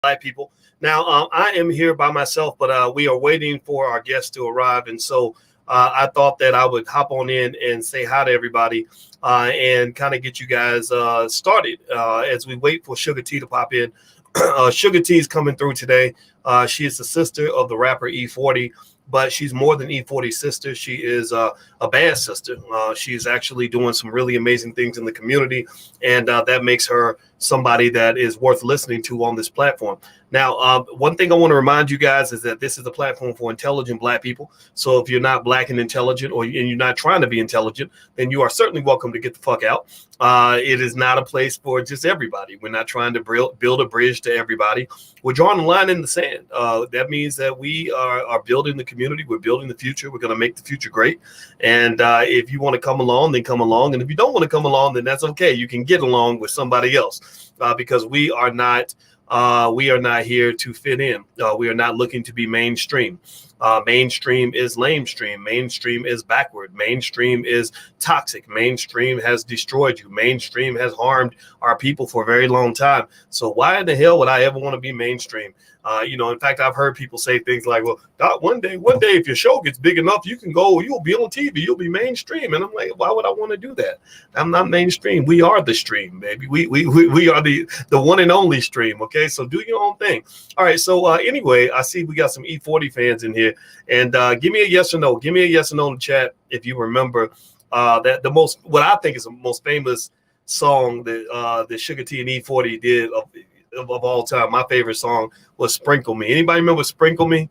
Black people. Now, I am here by myself, but we are waiting for our guests to arrive. And so I thought that I would hop on in and say hi to everybody and kind of get you guys started as we wait for Suga T to pop in. Suga T is coming through today. She is the sister of the rapper E-40, but she's more than E-40's sister. She is a bad sister. She's actually doing some really amazing things in the community, and that makes her somebody that is worth listening to on this platform. Now, one thing I want to remind you guys is that this is a platform for intelligent Black people. So if you're not Black and intelligent, and you're not trying to be intelligent, then you are certainly welcome to get the fuck out. It is not a place for just everybody. We're not trying to build a bridge to everybody. We're drawing a line in the sand. That means that we are building the community. We're building the future. We're going to make the future great. And if you want to come along, then come along. And if you don't want to come along, then that's okay. You can get along with somebody else because we are not here to fit in. We are not looking to be mainstream. Mainstream is lamestream. Mainstream is backward. Mainstream is toxic. Mainstream has destroyed you. Mainstream has harmed our people for a very long time. So why in the hell would I ever want to be mainstream? In fact, I've heard people say things like, well, Doc, one day, if your show gets big enough, you'll be on TV, you'll be mainstream. And I'm like, why would I want to do that? I'm not mainstream. We are the stream, baby. We are the one and only stream. Okay. So do your own thing. All right. So anyway, I see we got some E-40 fans in here, and give me a yes or no. Give me a yes or no in the chat if you remember that what I think is the most famous song that Suga T and E-40 did of all time. My favorite song was Sprinkle Me. Anybody remember Sprinkle Me?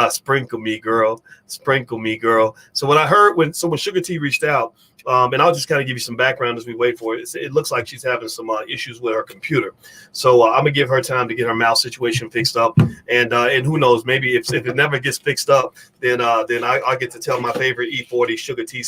Sprinkle me, girl. Sprinkle me, girl. So when Suga T reached out, and I'll just kind of give you some background as we wait for it. It looks like she's having some issues with her computer. So I'm gonna give her time to get her mouse situation fixed up. And who knows, maybe if it never gets fixed up, then I get to tell my favorite E-40 Suga T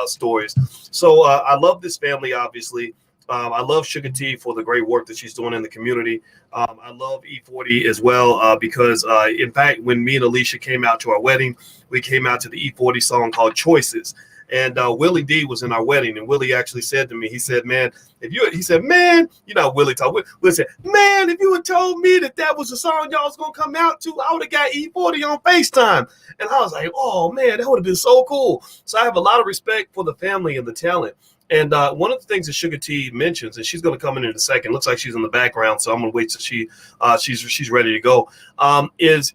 stories. So I love this family, obviously. I love Suga T for the great work that she's doing in the community. I love E-40 as well because, in fact, when me and Alicia came out to our wedding, we came out to the E-40 song called Choices. And Willie D was in our wedding, and Willie actually said to me, he said, man, Willie talk. Willie said, man, if you had told me that was the song y'all was going to come out to, I would have got E-40 on FaceTime. And I was like, oh, man, that would have been so cool. So I have a lot of respect for the family and the talent. And one of the things that Suga T mentions, and she's going to come in a second, looks like she's in the background, so I'm going to wait till she's ready to go, is,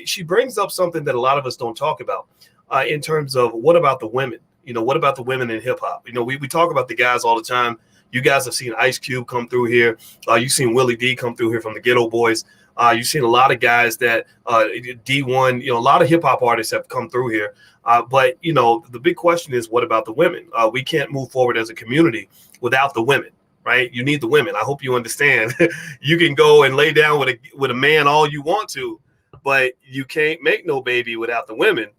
she brings up something that a lot of us don't talk about in terms of what about the women? What about the women in hip hop? We talk about the guys all the time. You guys have seen Ice Cube come through here. You've seen Willie D come through here from the Ghetto Boys. You've seen a lot of guys that D1, a lot of hip hop artists have come through here. But the big question is, what about the women? We can't move forward as a community without the women, right? You need the women. I hope you understand. You can go and lay down with a man all you want to, but you can't make no baby without the women.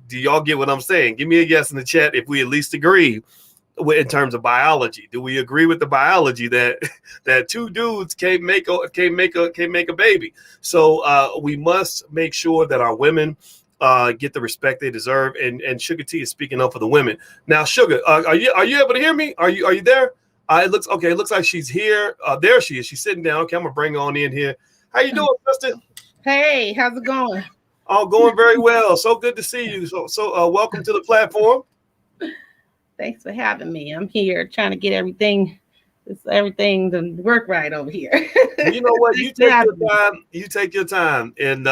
Do y'all get what I'm saying? Give me a yes in the chat if we at least agree in terms of biology. Do we agree with the biology that two dudes can't make a baby? So we must make sure that our women get the respect they deserve. And Suga T is speaking up for the women. Now, Suga, are you able to hear me? Are you there? It looks okay. It looks like she's here. There she is. She's sitting down. Okay, I'm gonna bring her on in here. How you doing, sister? Hey, how's it going? Oh, going very well. So good to see you. So welcome to the platform. Thanks for having me. I'm here trying to get everything to work right over here. You know what? You take your time. You take your time. And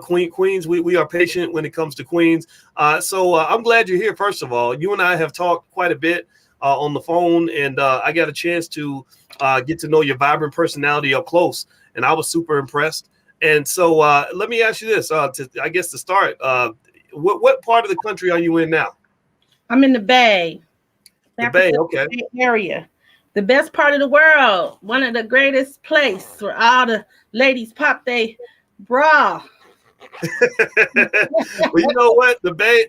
Queens, we are patient when it comes to Queens. So I'm glad you're here. First of all, you and I have talked quite a bit on the phone, and I got a chance to get to know your vibrant personality up close, and I was super impressed. And so let me ask you this, to start, what part of the country are you in now? I'm in the Bay. The Bay, okay. Bay area. The best part of the world. One of the greatest places where all the ladies pop they bra. Well, you know what? The Bay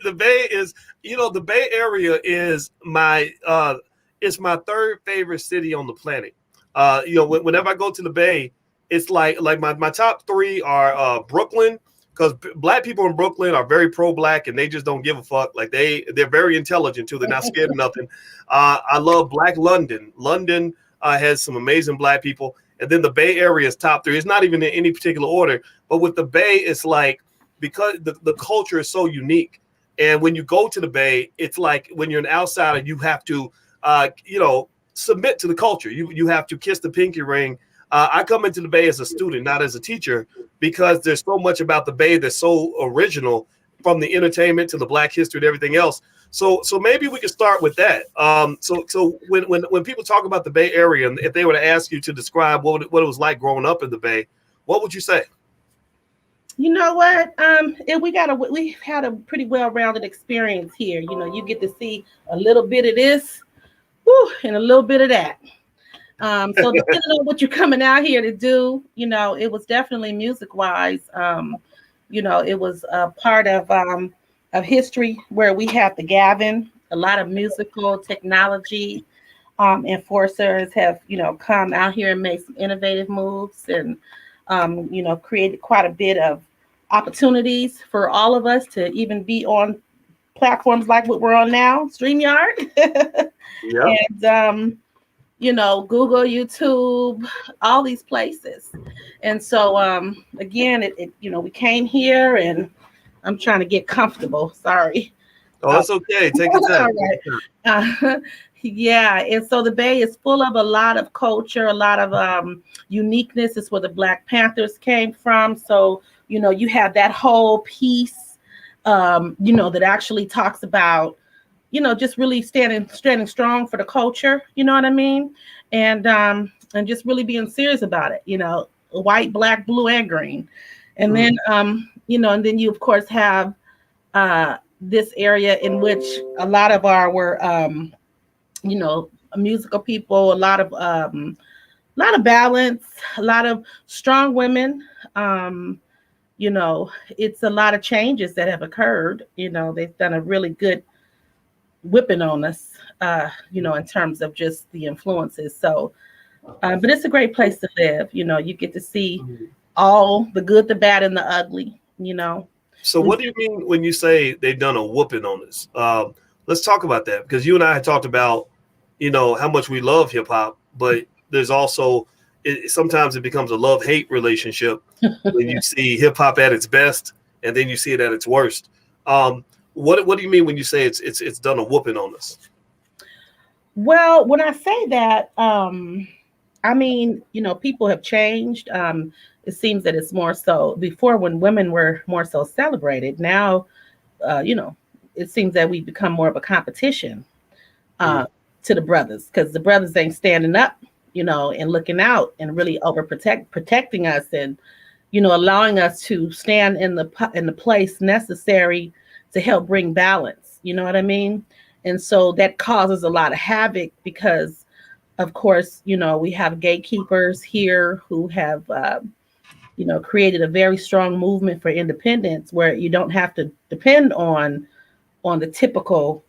is, the Bay Area is it's my third favorite city on the planet. Whenever I go to the Bay, it's like my top three are Brooklyn, because Black people in Brooklyn are very pro-Black and they just don't give a fuck. Like they're very intelligent too. They're not scared of nothing. I love Black London. London has some amazing Black people. and then the Bay Area is top 3. It's not even in any particular order, but with the Bay, it's like because the culture is so unique. And when you go to the Bay, it's like when you're an outsider, you have to, submit to the culture. You have to kiss the pinky ring. I come into the Bay as a student, not as a teacher, because there's so much about the Bay that's so original, from the entertainment to the Black history and everything else. So maybe we could start with that. So when people talk about the Bay Area, and if they were to ask you to describe what it was like growing up in the Bay, what would you say? You know what? We've had a pretty well-rounded experience here. You know, you get to see a little bit of this, and a little bit of that. So depending on what you're coming out here to do, it was definitely music-wise. It was a part of history where we have the Gavin. A lot of musical technology enforcers have, come out here and made some innovative moves, and created quite a bit of opportunities for all of us to even be on platforms like what we're on now, StreamYard. Yeah. And Google, YouTube, all these places. And so again, we came here, and I'm trying to get comfortable. Sorry. Oh, that's okay. Take your time. Right. Yeah, and so the Bay is full of a lot of culture, a lot of uniqueness. It's where the Black Panthers came from. So, you have that whole piece, that actually talks about, just really standing strong for the culture. You know what I mean? And just really being serious about it. White, black, blue, and green. And then, and then you of course have this area in which a lot of our were, musical people, a lot of balance, a lot of strong women. It's a lot of changes that have occurred. They've done a really good whipping on us, in terms of just the influences. So, but it's a great place to live. You get to see all the good, the bad, and the ugly. So what do you mean when you say they've done a whooping on us? Let's talk about that, because you and I had talked about, how much we love hip hop, but there's also sometimes it becomes a love-hate relationship when you see hip hop at its best and then you see it at its worst. What do you mean when you say it's done a whooping on us? Well, when I say that, I mean, people have changed. It seems that it's more so before, when women were more so celebrated. Now, it seems that we've become more of a competition to the brothers, because the brothers ain't standing up, and looking out and really protecting us, and, allowing us to stand in the place necessary to help bring balance. You know what I mean? And so that causes a lot of havoc, because, of course, we have gatekeepers here who have, created a very strong movement for independence, where you don't have to depend on the typical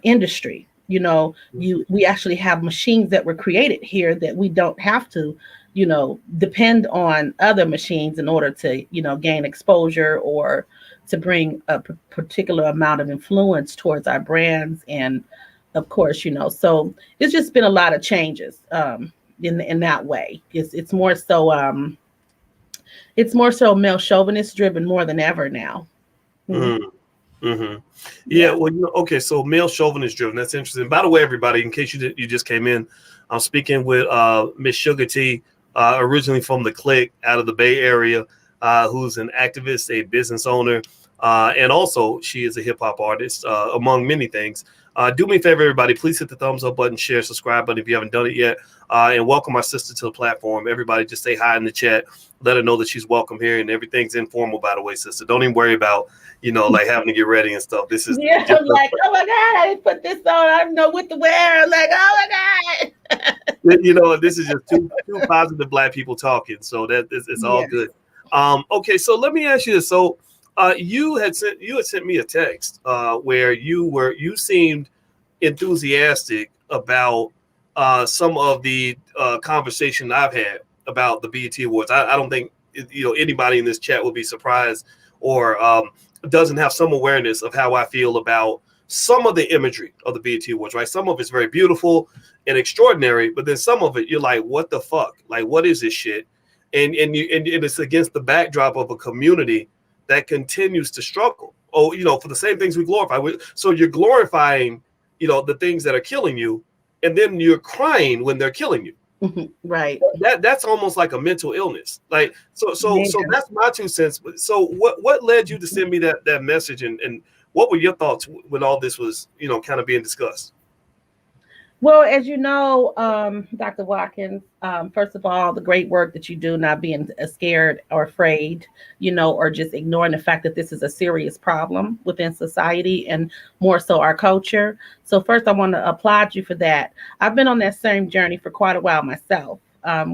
industry. We actually have machines that were created here that we don't have to, depend on other machines in order to, gain exposure or to bring a particular amount of influence towards our brands. And of course, so it's just been a lot of changes in that way. It's more so male chauvinist driven more than ever now. Yeah, well, okay, so male chauvinist driven. That's interesting. By the way, everybody, in case you just came in, I'm speaking with Miss Suga T, originally from the Click out of the Bay Area, who's an activist, a business owner, and also she is a hip hop artist, among many things. Do me a favor, everybody, please hit the thumbs up button, share, subscribe button if you haven't done it yet, and welcome our sister to the platform. Everybody just say hi in the chat. Let her know that she's welcome here, and everything's informal, by the way, sister. Don't even worry about, like having to get ready and stuff. This is I'm like, oh my God, I didn't put this on. I don't know what to wear. I'm like, oh my God. This is just two positive Black people talking, so that it's all good. Okay, so let me ask you this. So you had sent me a text where you seemed enthusiastic about some of the conversation I've had about the BET Awards. I don't think anybody in this chat will be surprised or doesn't have some awareness of how I feel about some of the imagery of the BET Awards, right? Some of it's very beautiful and extraordinary, but then some of it you're like, what the fuck? Like, what is this shit? And it's against the backdrop of a community that continues to struggle. Oh, for the same things we glorify. So you're glorifying, the things that are killing you, and then you're crying when they're killing you. Right. That's almost like a mental illness. Like, so that's my 2 cents. So what led you to send me that message, and what were your thoughts when all this was, kind of being discussed? Well, as you know, Dr. Watkins, first of all, the great work that you do, not being scared or afraid, or just ignoring the fact that this is a serious problem within society and more so our culture. So first, I want to applaud you for that. I've been on that same journey for quite a while myself.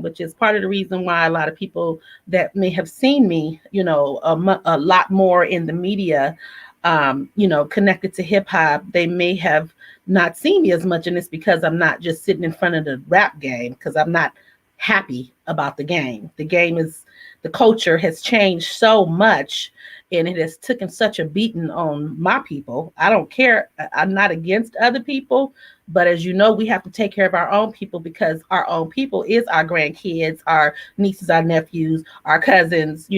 Which is part of the reason why a lot of people that may have seen me, a lot more in the media, connected to hip hop, they may have not seen me as much. And it's because I'm not just sitting in front of the rap game, because I'm not happy about the game. The culture has changed so much, and it has taken such a beating on my people. I don't care. I'm not against other people, but as you know, we have to take care of our own people, because our own people is our grandkids, our nieces, our nephews, our cousins,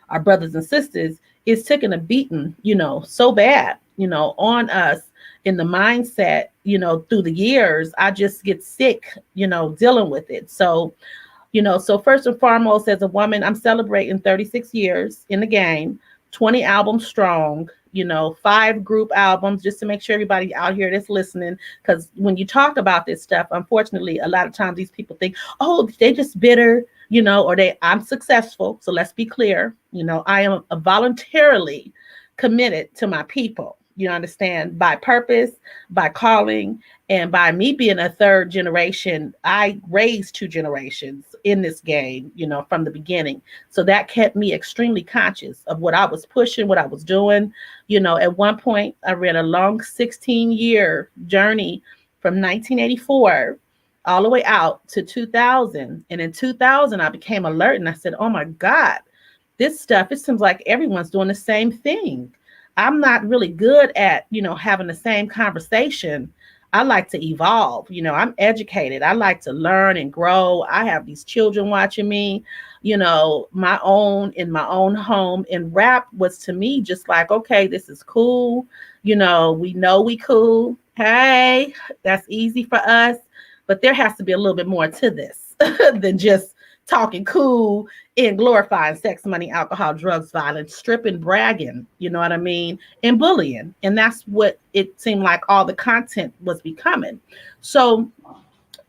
our brothers and sisters. It's taking a beating, so bad, on us in the mindset, through the years. I just get sick, dealing with it. So, so first and foremost, as a woman, I'm celebrating 36 years in the game, 20 albums strong, 5 group albums, just to make sure everybody out here that's listening, because when you talk about this stuff, unfortunately, a lot of times these people think, oh, they just bitter, or I'm successful. So let's be clear, I am voluntarily committed to my people. You understand, by purpose, by calling, and by me being a 3rd generation. I raised 2 generations in this game, from the beginning. So that kept me extremely conscious of what I was pushing, what I was doing. At one point, I ran a long 16-year journey from 1984 all the way out to 2000. And in 2000, I became alert, and I said, oh my God, this stuff, it seems like everyone's doing the same thing. I'm not really good at, having the same conversation. I like to evolve. I'm educated. I like to learn and grow. I have these children watching me, in my own home. And rap was to me just like, okay, this is cool. We know we cool. Hey, that's easy for us. But there has to be a little bit more to this than just talking cool and glorifying sex, money, alcohol, drugs, violence, stripping, bragging, you know what I mean, and bullying. And that's what it seemed like all the content was becoming. So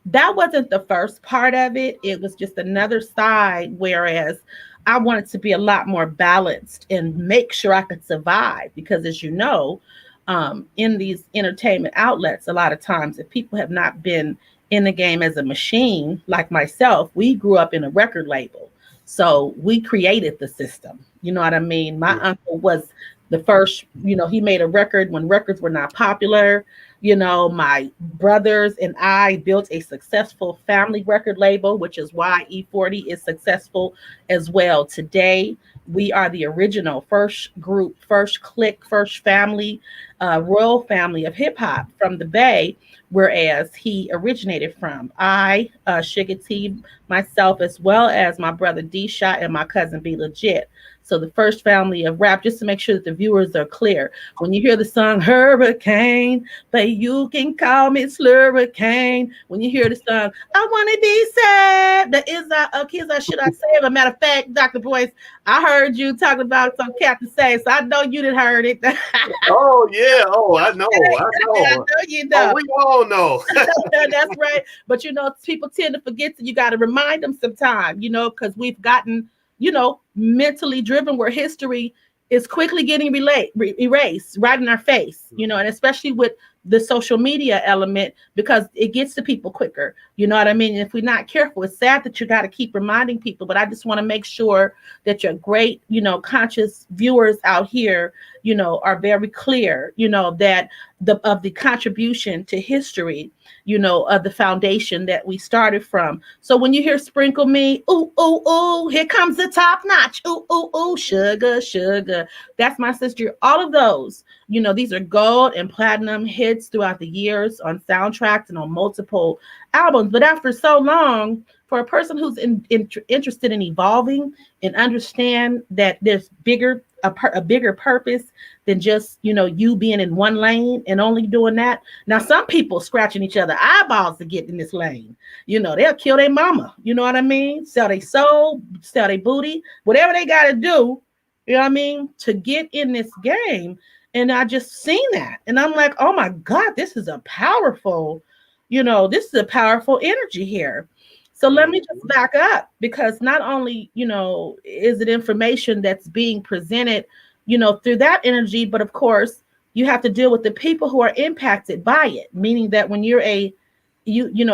that wasn't the first part of it. It was just another side, whereas I wanted to be a lot more balanced and make sure I could survive. Because as you know, in these entertainment outlets, a lot of times, if people have not been in the game as a machine, like myself, we grew up in a record label. So we created the system. You know what I mean? My uncle was the first, he made a record when records were not popular. My brothers and I built a successful family record label, which is why E-40 is successful as well. Today, we are the original first group, first clique, first family, royal family of hip hop from the Bay, whereas he originated from. Suga T, myself, as well as my brother D-Shot and my cousin B Legit. So the first family of rap, just to make sure that the viewers are clear. When you hear the song Hurricane, but you can call me Slurricane. When you hear the song, I want to be sad. That is kids, should I say it? As a matter of fact, Dr. Boyce, I heard you talking about some Captain Say, so I know you didn't heard it. Oh yeah. Oh, I know. I know you know. Oh, we all know. That's right. But people tend to forget that you got to remind them sometime, because we've gotten, mentally driven, where history is quickly getting erased right in our face, and especially with the social media element, because it gets to people quicker. You know what I mean? And if we're not careful, it's sad that you got to keep reminding people, but I just want to make sure that you're great, conscious viewers out here are very clear, that the contribution to history, of the foundation that we started from. So when you hear sprinkle me, ooh, ooh, ooh, here comes the top notch. Ooh, ooh, ooh, sugar, sugar. That's my sister. All of those, these are gold and platinum hits throughout the years on soundtracks and on multiple albums. But after so long, for a person who's interested in evolving and understand that there's a bigger purpose than just you being in one lane and only doing that. Now some people scratching each other eyeballs to get in this lane. They'll kill their mama. You know what I mean? Sell their soul, sell their booty, whatever they got to do. You know what I mean? To get in this game. And I just seen that, and I'm like, oh my God, this is a powerful energy here. So let me just back up, because not only, is it information that's being presented, through that energy, but of course, you have to deal with the people who are impacted by it, meaning that when you're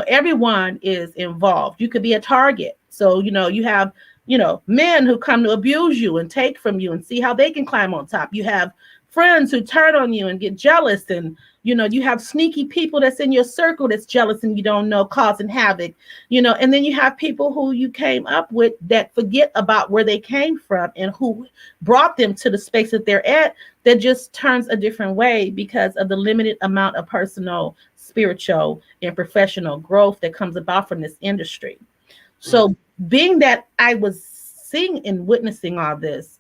everyone is involved. You could be a target. So, you have, men who come to abuse you and take from you and see how they can climb on top. You have friends who turn on you and get jealous, and you have sneaky people that's in your circle that's jealous and you don't know, causing havoc, and then you have people who you came up with that forget about where they came from and who brought them to the space that they're at, that just turns a different way because of the limited amount of personal, spiritual, and professional growth that comes about from this industry. So being that I was seeing and witnessing all this,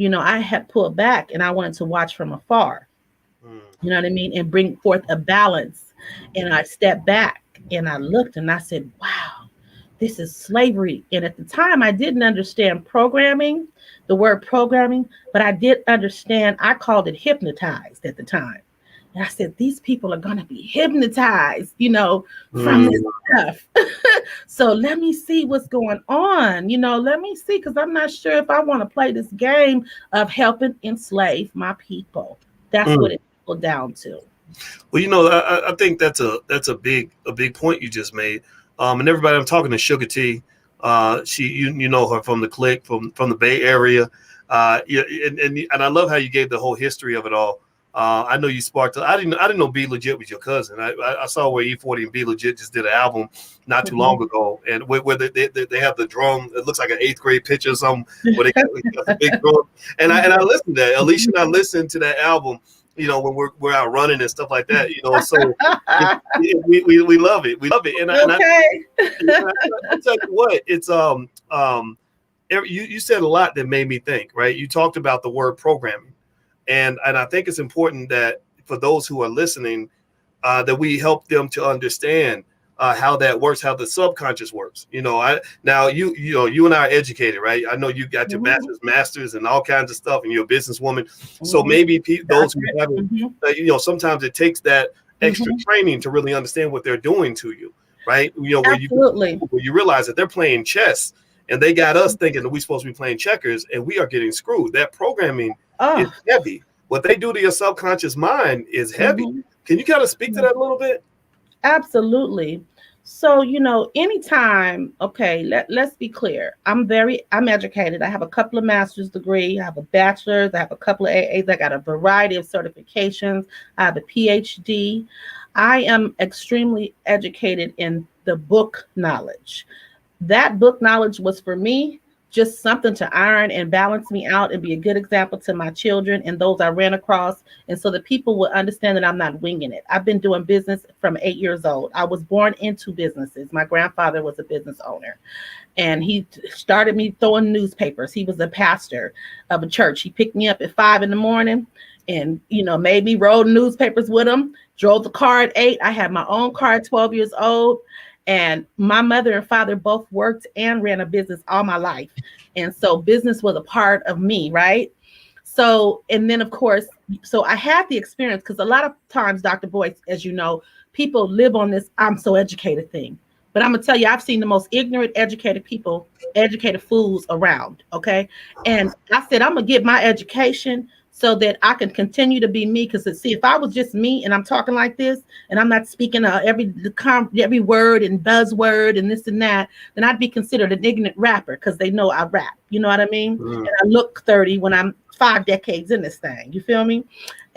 I had pulled back and I wanted to watch from afar. You know what I mean? And bring forth a balance. And I stepped back and I looked and I said, wow, this is slavery. And at the time, I didn't understand the word programming, but I did understand, I called it hypnotized at the time. And I said, these people are going to be hypnotized, from this stuff. So let me see what's going on. Let me see, because I'm not sure if I want to play this game of helping enslave my people. That's what it boiled down to. Well, I think that's a big point you just made. And everybody, I'm talking to Suga T. She, you know her from the clique, from the Bay Area. And I love how you gave the whole history of it all. I know you sparked. I didn't know Be Legit was your cousin. I saw where E-40 and Be Legit just did an album not too long ago, and where they have the drum. It looks like an 8th grade picture or something, where they got the big drum. And I listened to that. Alicia and I listened to that album. When we're out running and stuff like that. So we love it. We love it. And I tell you what, it's you said a lot that made me think. Right? You talked about the word programming. And I think it's important that for those who are listening, that we help them to understand how that works, how the subconscious works. Now you and I are educated, right? I know you got your masters and all kinds of stuff, and you're a businesswoman. So maybe those who haven't, sometimes it takes that extra training to really understand what they're doing to you, right? Where you realize that they're playing chess, and they got us thinking that we're supposed to be playing checkers, and we are getting screwed. That programming is heavy. What they do to your subconscious mind is heavy. Can you kind of speak to that a little bit? Absolutely. So, anytime, let's be clear. I'm educated. I have a couple of master's degrees. I have a bachelor's. I have a couple of AAs. I got a variety of certifications. I have a PhD. I am extremely educated in the book knowledge. That book knowledge was for me just something to iron and balance me out and be a good example to my children and those I ran across. And so that people will understand that I'm not winging it. I've been doing business from 8 years old. I was born into businesses. My grandfather was a business owner, and he started me throwing newspapers. He was a pastor of a church. He picked me up at 5 a.m. and, made me roll newspapers with him, drove the car at 8. I had my own car at 12 years old. And my mother and father both worked and ran a business all my life. And so business was a part of me, right? So, and then of course, so I had the experience, because a lot of times, Dr. Boyce, as you know, people live on this I'm so educated thing. But I'm going to tell you, I've seen the most ignorant, educated fools around, okay? And I said, I'm going to get my education so that I can continue to be me. Because see, if I was just me and I'm talking like this and I'm not speaking every word and buzzword and this and that, then I'd be considered an ignorant rapper because they know I rap. You know what I mean? And I look 30 when I'm 5 decades in this thing. You feel me?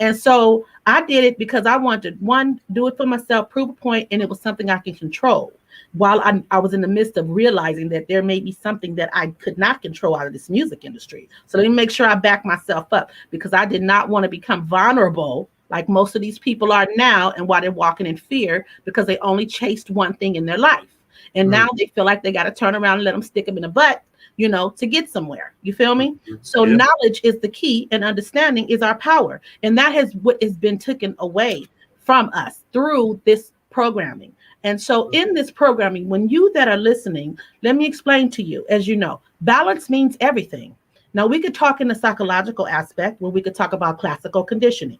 And so I did it because I wanted to, one, do it for myself, prove a point, and it was something I can control. While I was in the midst of realizing that there may be something that I could not control out of this music industry. So let me make sure I back myself up, because I did not want to become vulnerable like most of these people are now, and while they're walking in fear because they only chased one thing in their life. And now they feel like they got to turn around and let them stick them in the butt, you know, to get somewhere. You feel me? So knowledge is the key, and understanding is our power. And that has what has been taken away from us through this programming. And so in this programming, when you that are listening, let me explain to you, as you know, balance means everything. Now, we could talk in the psychological aspect where we could talk about classical conditioning.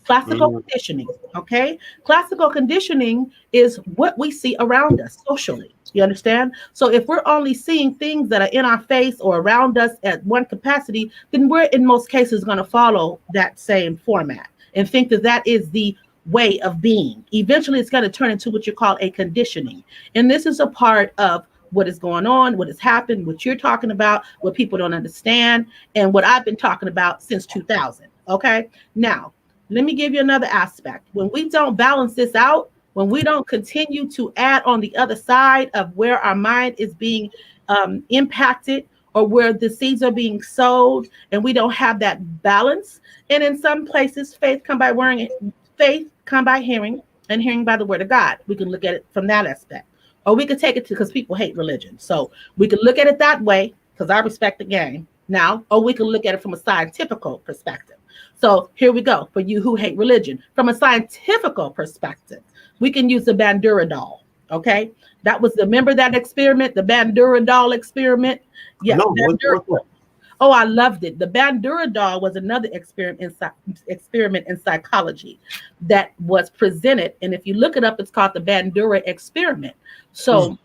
Classical conditioning, okay? Classical conditioning is what we see around us socially. You understand? So if we're only seeing things that are in our face or around us at one capacity, then we're in most cases going to follow that same format and think that that is the way of being. Eventually, it's going to turn into what you call a conditioning. And this is a part of what is going on, what has happened, what you're talking about, what people don't understand, and what I've been talking about since 2000. Okay. Now, let me give you another aspect. When we don't balance this out, when we don't continue to add on the other side of where our mind is being impacted, or where the seeds are being sowed, and we don't have that balance. And in some places, faith come by hearing, and hearing by the word of God. We can look at it from that aspect. Or we could take it to, because people hate religion. So we could look at it that way, because I respect the game now. Or we can look at it from a scientific perspective. So here we go. For you who hate religion, from a scientific perspective, we can use the Bandura doll. Okay. That was remember that experiment, the Bandura doll experiment? Yeah. No, Oh, I loved it. The Bandura doll was another experiment in psychology that was presented. And if you look it up, it's called the Bandura experiment. So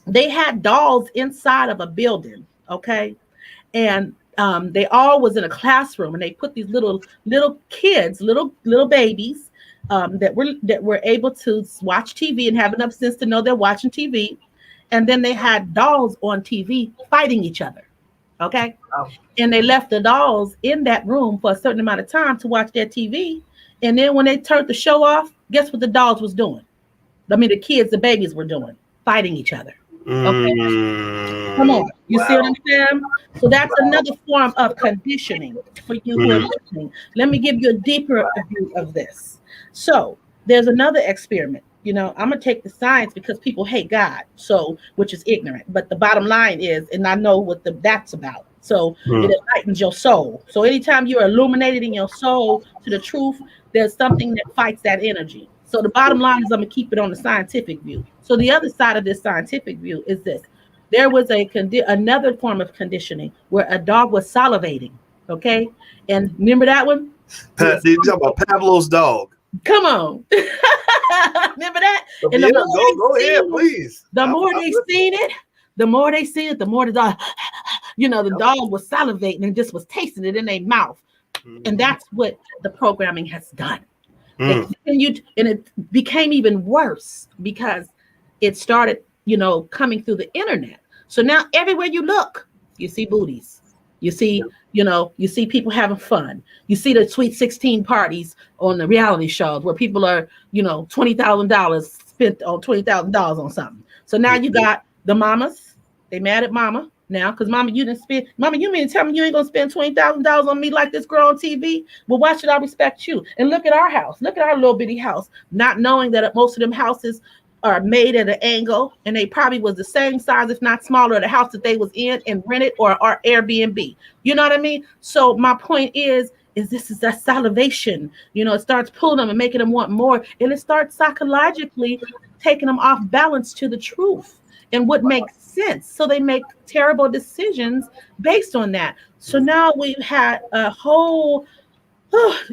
they had dolls inside of a building, okay? And they all was in a classroom, and they put these little kids, little babies that were able to watch TV and have enough sense to know they're watching TV. And then they had dolls on TV fighting each other. Okay. Wow. And they left the dolls in that room for a certain amount of time to watch their TV. And then when they turned the show off, guess what the dolls was doing? I mean, the kids, the babies were doing, fighting each other. Okay. Come on. You see what I'm saying? So that's another form of conditioning for you who are listening. Let me give you a deeper view of this. So there's another experiment. You know, I'm going to take the science because people hate God, so, which is ignorant. But the bottom line is, and I know what that's about. So it enlightens your soul. So anytime you're illuminated in your soul to the truth, there's something that fights that energy. So the bottom line is I'm going to keep it on the scientific view. So the other side of this scientific view is this. There was another form of conditioning where a dog was salivating. Okay. And remember that one? You're talking about Pavlov's dog. Come on. Remember that? And yeah, go ahead, please. The more they seen it, the more the dog, the dog was salivating and just was tasting it in their mouth. And that's what the programming has done. They continued, and it became even worse because it started, coming through the internet. So now everywhere you look, you see booties. You see, you see people having fun. You see the Sweet 16 parties on the reality shows where people are, $20,000 spent on $20,000 on something. So now you got the mamas. They mad at mama now because mama, you didn't spend. Mama, you mean to tell me you ain't gonna spend $20,000 on me like this girl on TV? Well, why should I respect you? And look at our house. Look at our little bitty house. Not knowing that most of them houses are made at an angle, and they probably was the same size, if not smaller, the house that they was in and rented or Airbnb. You know what I mean? So my point is this is that salivation. It starts pulling them and making them want more, and it starts psychologically taking them off balance to the truth and what makes sense. So they make terrible decisions based on that. So now we've had a whole,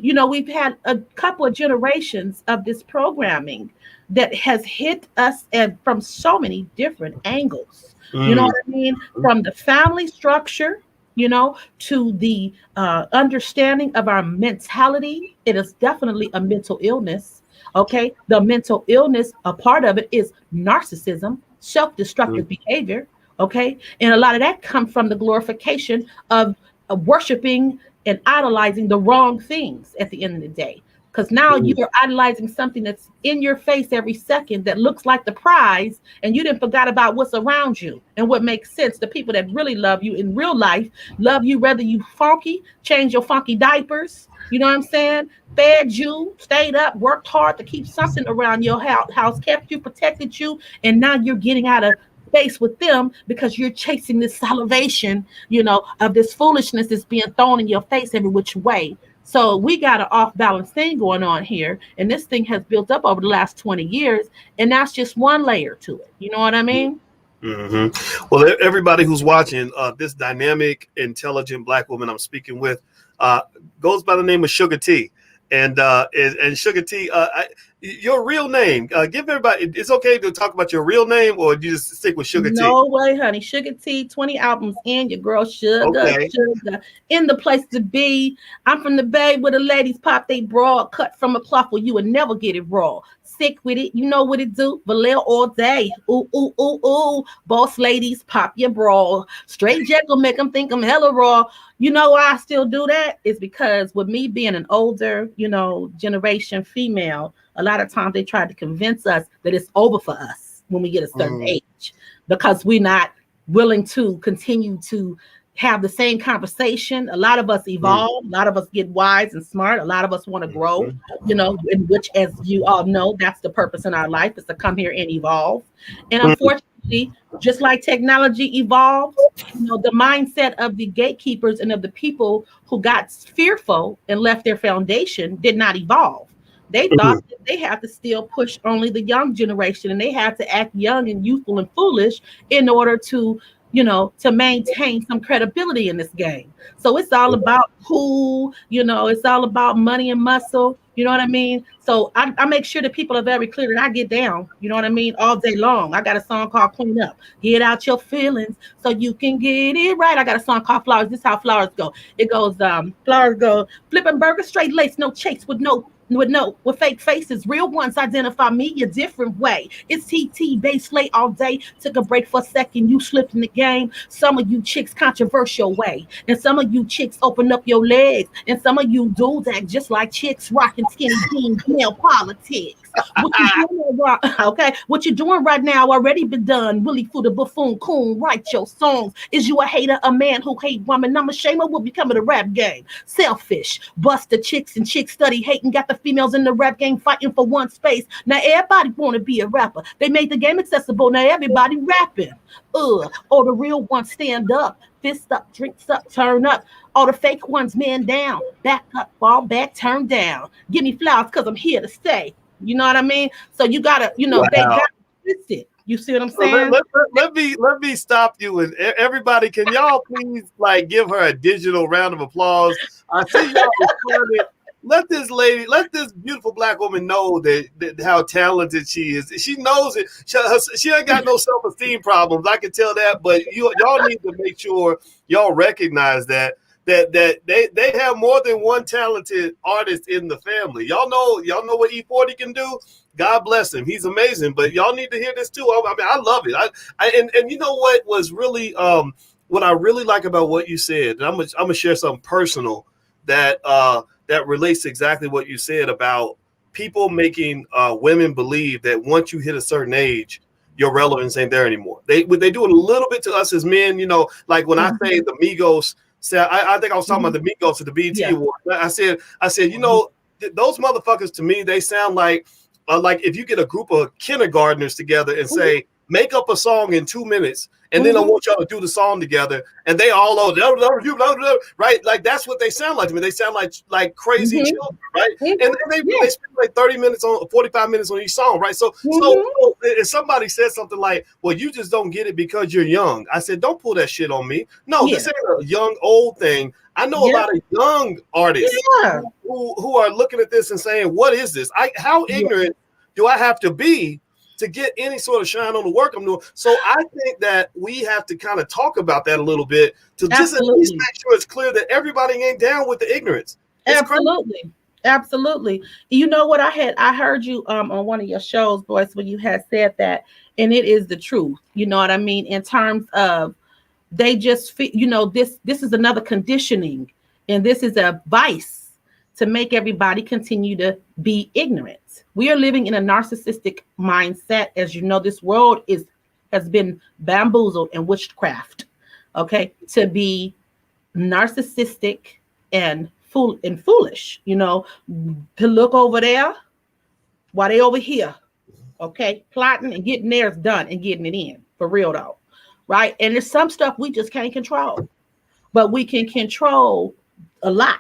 we've had a couple of generations of this programming that has hit us from so many different angles. You know what I mean? From the family structure, to the understanding of our mentality. It is definitely a mental illness. Okay. The mental illness, a part of it is narcissism, self destructive behavior. Okay. And a lot of that comes from the glorification of worshiping and idolizing the wrong things at the end of the day. Because now you're idolizing something that's in your face every second that looks like the prize, and you didn't forgot about what's around you and what makes sense. The people that really love you in real life love you whether you funky, change your funky diapers, you know what I'm saying? Fed you, stayed up, worked hard to keep something around your house, kept you, protected you, and now you're getting out of space with them because you're chasing this salivation, of this foolishness that's being thrown in your face every which way. So we got an off balance thing going on here. And this thing has built up over the last 20 years. And that's just one layer to it. You know what I mean? Well, everybody who's watching, this dynamic, intelligent Black woman I'm speaking with goes by the name of Suga T. And Suga T, your real name, give everybody, it's okay to talk about your real name, or you just stick with Suga T? No way, honey. Suga T, 20 albums in, your girl Suga, in the place to be. I'm from the Bay where the ladies pop they broad, cut from a cloth where you would never get it raw. Sick with it, you know what it do. Vallejo all day. Ooh, ooh, ooh, ooh. Boss ladies, pop your bra. Straight jack will make them think I'm hella raw. You know why I still do that? Is because with me being an older, generation female, a lot of times they try to convince us that it's over for us when we get a certain age, because we're not willing to continue to have the same conversation. A lot of us evolve. A lot of us get wise and smart. A lot of us want to grow, in which, as you all know, that's the purpose in our life, is to come here and evolve. And unfortunately, just like technology evolved, the mindset of the gatekeepers and of the people who got fearful and left their foundation did not evolve. They thought that they had to still push only the young generation, and they had to act young and youthful and foolish in order to to maintain some credibility in this game. So it's all about who, it's all about money and muscle. You know what I mean? So I make sure that people are very clear that I get down, you know what I mean, all day long. I got a song called Clean Up. Get out your feelings so you can get it right. I got a song called Flowers. This is how flowers go. It goes, flowers go, flipping burger, straight lace, no chase with fake faces. Real ones identify me a different way. It's TT base late all day. Took a break for a second. You slipped in the game. Some of you chicks controversial way, and some of you chicks open up your legs, and some of you dudes act just like chicks rocking skinny jeans, male politics. What you doing right now already been done. Willie for the buffoon coon, write your songs. Is you a hater, a man who hate woman? I'm a shamer, will become of the rap game. Selfish, bust the chicks and chicks study hating, got the females in the rap game fighting for one space. Now everybody want to be a rapper. They made the game accessible. Now everybody rapping. Or the real ones stand up, fist up, drinks up, turn up. All the fake ones man down, back up, fall back, turn down. Give me flowers because I'm here to stay. You know what I mean? So you gotta, they gotta twist it. You see what I'm saying? Let me stop you, and everybody, can y'all please give her a digital round of applause? I see y'all recording. Let this beautiful Black woman know that how talented she is. She knows it. She ain't got no self-esteem problems. I can tell that, but y'all need to make sure y'all recognize that they have more than one talented artist in the family. Y'all know what E-40 can do. God bless him. He's amazing. But y'all need to hear this too. I mean, I love it. And you know what was really what I really like about what you said. And I'm gonna share something personal that relates to exactly what you said about people making women believe that once you hit a certain age, your relevance ain't there anymore. They do it a little bit to us as men. Like when I say the Migos. So I think I was talking about the Migos at the BET Award. I said, those motherfuckers to me, they sound like if you get a group of kindergartners together and say, make up a song in 2 minutes, and then I want y'all to do the song together, and they all right? Like that's what they sound like to me. They sound like crazy children, right? And they spend like 45 minutes on each song, right? So if somebody says something like, well, you just don't get it because you're young, I said, don't pull that shit on me. No, this ain't a young old thing. I know a lot of young artists who are looking at this and saying, what is this? How ignorant do I have to be to get any sort of shine on the work I'm doing. So I think that we have to kind of talk about that a little bit to just at least Absolutely. make sure it's clear that everybody ain't down with the ignorance. It's crazy. Absolutely. Absolutely. You know what, I heard you on one of your shows, Boyce, when you had said that, and it is the truth. You know what I mean? In terms of they just this is another conditioning, and this is a vice to make everybody continue to be ignorant. We are living in a narcissistic mindset. As you know, this world has been bamboozled and witchcraft, okay, to be narcissistic and foolish, to look over there while they over here, okay, plotting and getting theirs done and getting it in, for real though, right? And there's some stuff we just can't control, but we can control a lot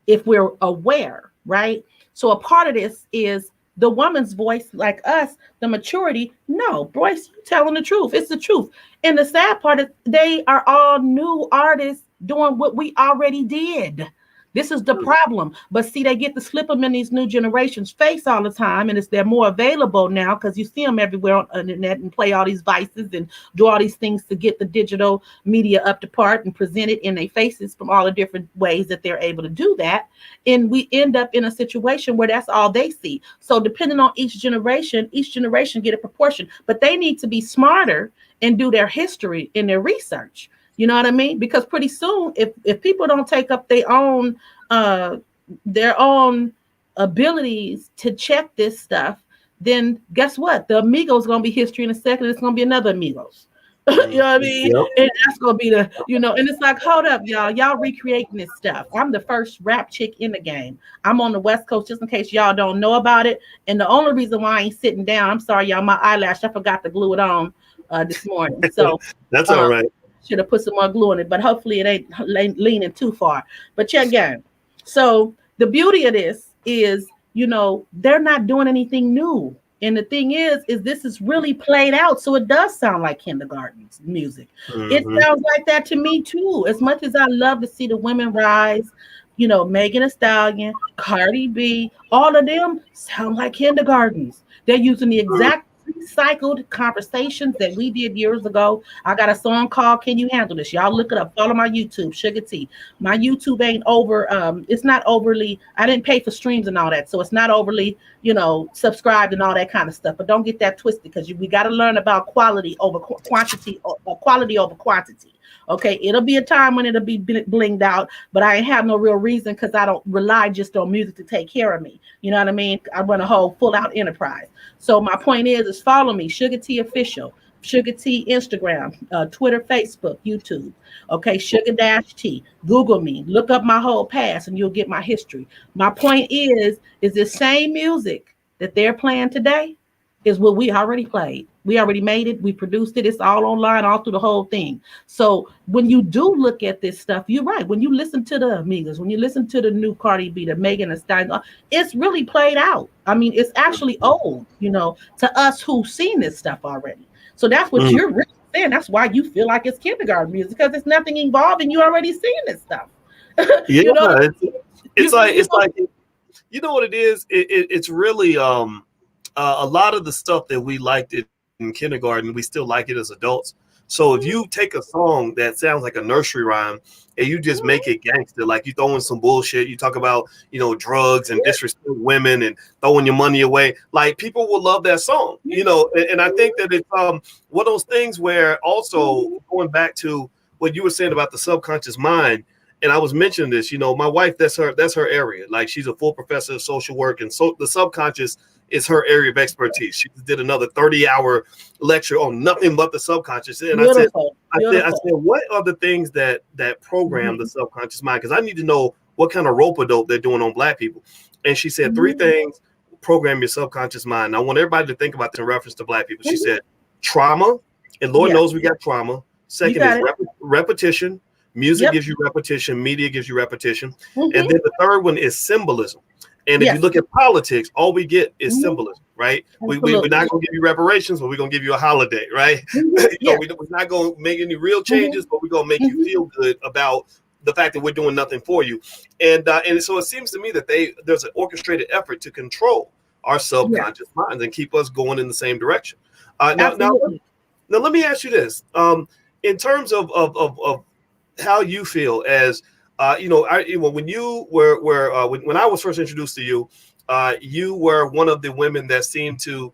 if we're aware, right? So a part of this is the woman's voice, like us, the maturity. No, Bryce, you're telling the truth. It's the truth. And the sad part is they are all new artists doing what we already did. This is the problem. But see, they get to slip them in these new generations' face all the time, and they're more available now because you see them everywhere on the internet and play all these vices and do all these things to get the digital media up to part and present it in their faces from all the different ways that they're able to do that. And we end up in a situation where that's all they see. So depending on each generation get a proportion, but they need to be smarter and do their history and their research. You know what I mean? Because pretty soon, if people don't take up their own abilities to check this stuff, then guess what? The Amigos gonna be history in a second. It's gonna be another Amigos. You know what I mean? Yep. And that's gonna be and it's like, hold up, y'all recreating this stuff. I'm the first rap chick in the game. I'm on the West Coast, just in case y'all don't know about it. And the only reason why I ain't sitting down, I'm sorry, y'all, my eyelash, I forgot to glue it on this morning. So that's all right. Should have put some more glue on it, but hopefully it ain't leaning too far. But check again. So the beauty of this is, they're not doing anything new. And the thing is this is really played out. So it does sound like kindergarten music. Mm-hmm. It sounds like that to me too. As much as I love to see the women rise, Megan Thee Stallion, Cardi B, all of them sound like kindergartens. They're using the exact recycled conversations that we did years ago. I got a song called Can You Handle This? Y'all look it up. Follow my YouTube, Suga T. My YouTube ain't it's not overly, I didn't pay for streams and all that, so it's not overly, subscribed and all that kind of stuff. But don't get that twisted, because we got to learn about quality over quantity, or quality over quantity. Okay, it'll be a time when it'll be blinged out, but I ain't have no real reason, because I don't rely just on music to take care of me. You know what I mean? I run a whole full out enterprise. So my point is follow me, Suga T Official, Suga T Instagram, Twitter, Facebook, YouTube. Okay, Suga-T. Google me, look up my whole past, and you'll get my history. My point is the same music that they're playing today is what we already played. We already made it. We produced it. It's all online, all through the whole thing. So when you do look at this stuff, you're right. When you listen to the Amigos, when you listen to the new Cardi B, the Megan Thee Stallion, it's really played out. I mean, it's actually old, to us who've seen this stuff already. So that's what you're really saying. That's why you feel like it's kindergarten music, because there's nothing involved and you already seen this stuff. Yeah, it's like you know what it is? It's really a lot of the stuff that we liked in kindergarten, we still like it as adults. So if you take a song that sounds like a nursery rhyme and you just make it gangster, like you throw in some bullshit, you talk about, drugs and disrespect women and throwing your money away, like people will love that song, and I think that it's one of those things where, also going back to what you were saying about the subconscious mind. And I was mentioning this, my wife, that's her area. Like, she's a full professor of social work, and so the subconscious is her area of expertise. She did another 30-hour lecture on nothing but the subconscious. And I said, what are the things that program the subconscious mind? Because I need to know what kind of rope-a-dope they're doing on Black people. And she said 3 things program your subconscious mind. And I want everybody to think about this in reference to Black people. She said trauma, and Lord knows we got trauma. Second is repetition. Music gives you repetition. Media gives you repetition. And then the third one is symbolism. And if you look at politics, all we get is symbolism, right? We're not going to give you reparations, but we're going to give you a holiday, right? We're not going to make any real changes, but we're going to make you feel good about the fact that we're doing nothing for you. And so it seems to me that there's an orchestrated effort to control our Yeah, subconscious minds and keep us going in the same direction. Now, absolutely. now, let me ask you this: in terms of how you feel as when you were when I was first introduced to you, you were one of the women that seemed to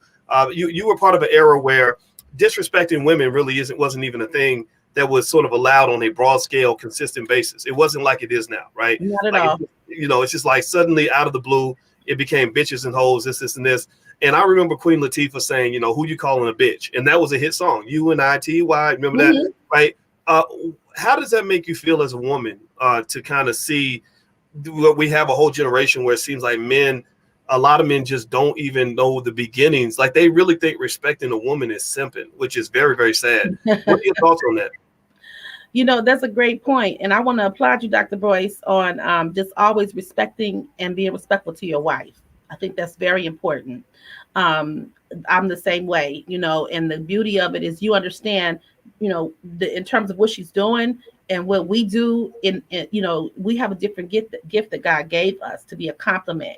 you were part of an era where disrespecting women really wasn't even a thing that was sort of allowed on a broad scale, consistent basis. It wasn't like it is now, right? Not at Like all. it's just like suddenly out of the blue, it became bitches and hoes, this, and this. And I remember Queen Latifah saying, who you calling a bitch? And that was a hit song. UNITY. Remember that? Hmm. Right. Uh, how does that make you feel as a woman to kind of see what we have a whole generation where it seems like a lot of men just don't even know the beginnings. Like they really think respecting a woman is simping, which is very, very sad. What are your thoughts on that? That's a great point. And I want to applaud you, Dr. Boyce, on just always respecting and being respectful to your wife. I think that's very important. Um, I'm the same way, and the beauty of it is you understand, in terms of what she's doing and what we do we have a different gift that God gave us to be a compliment,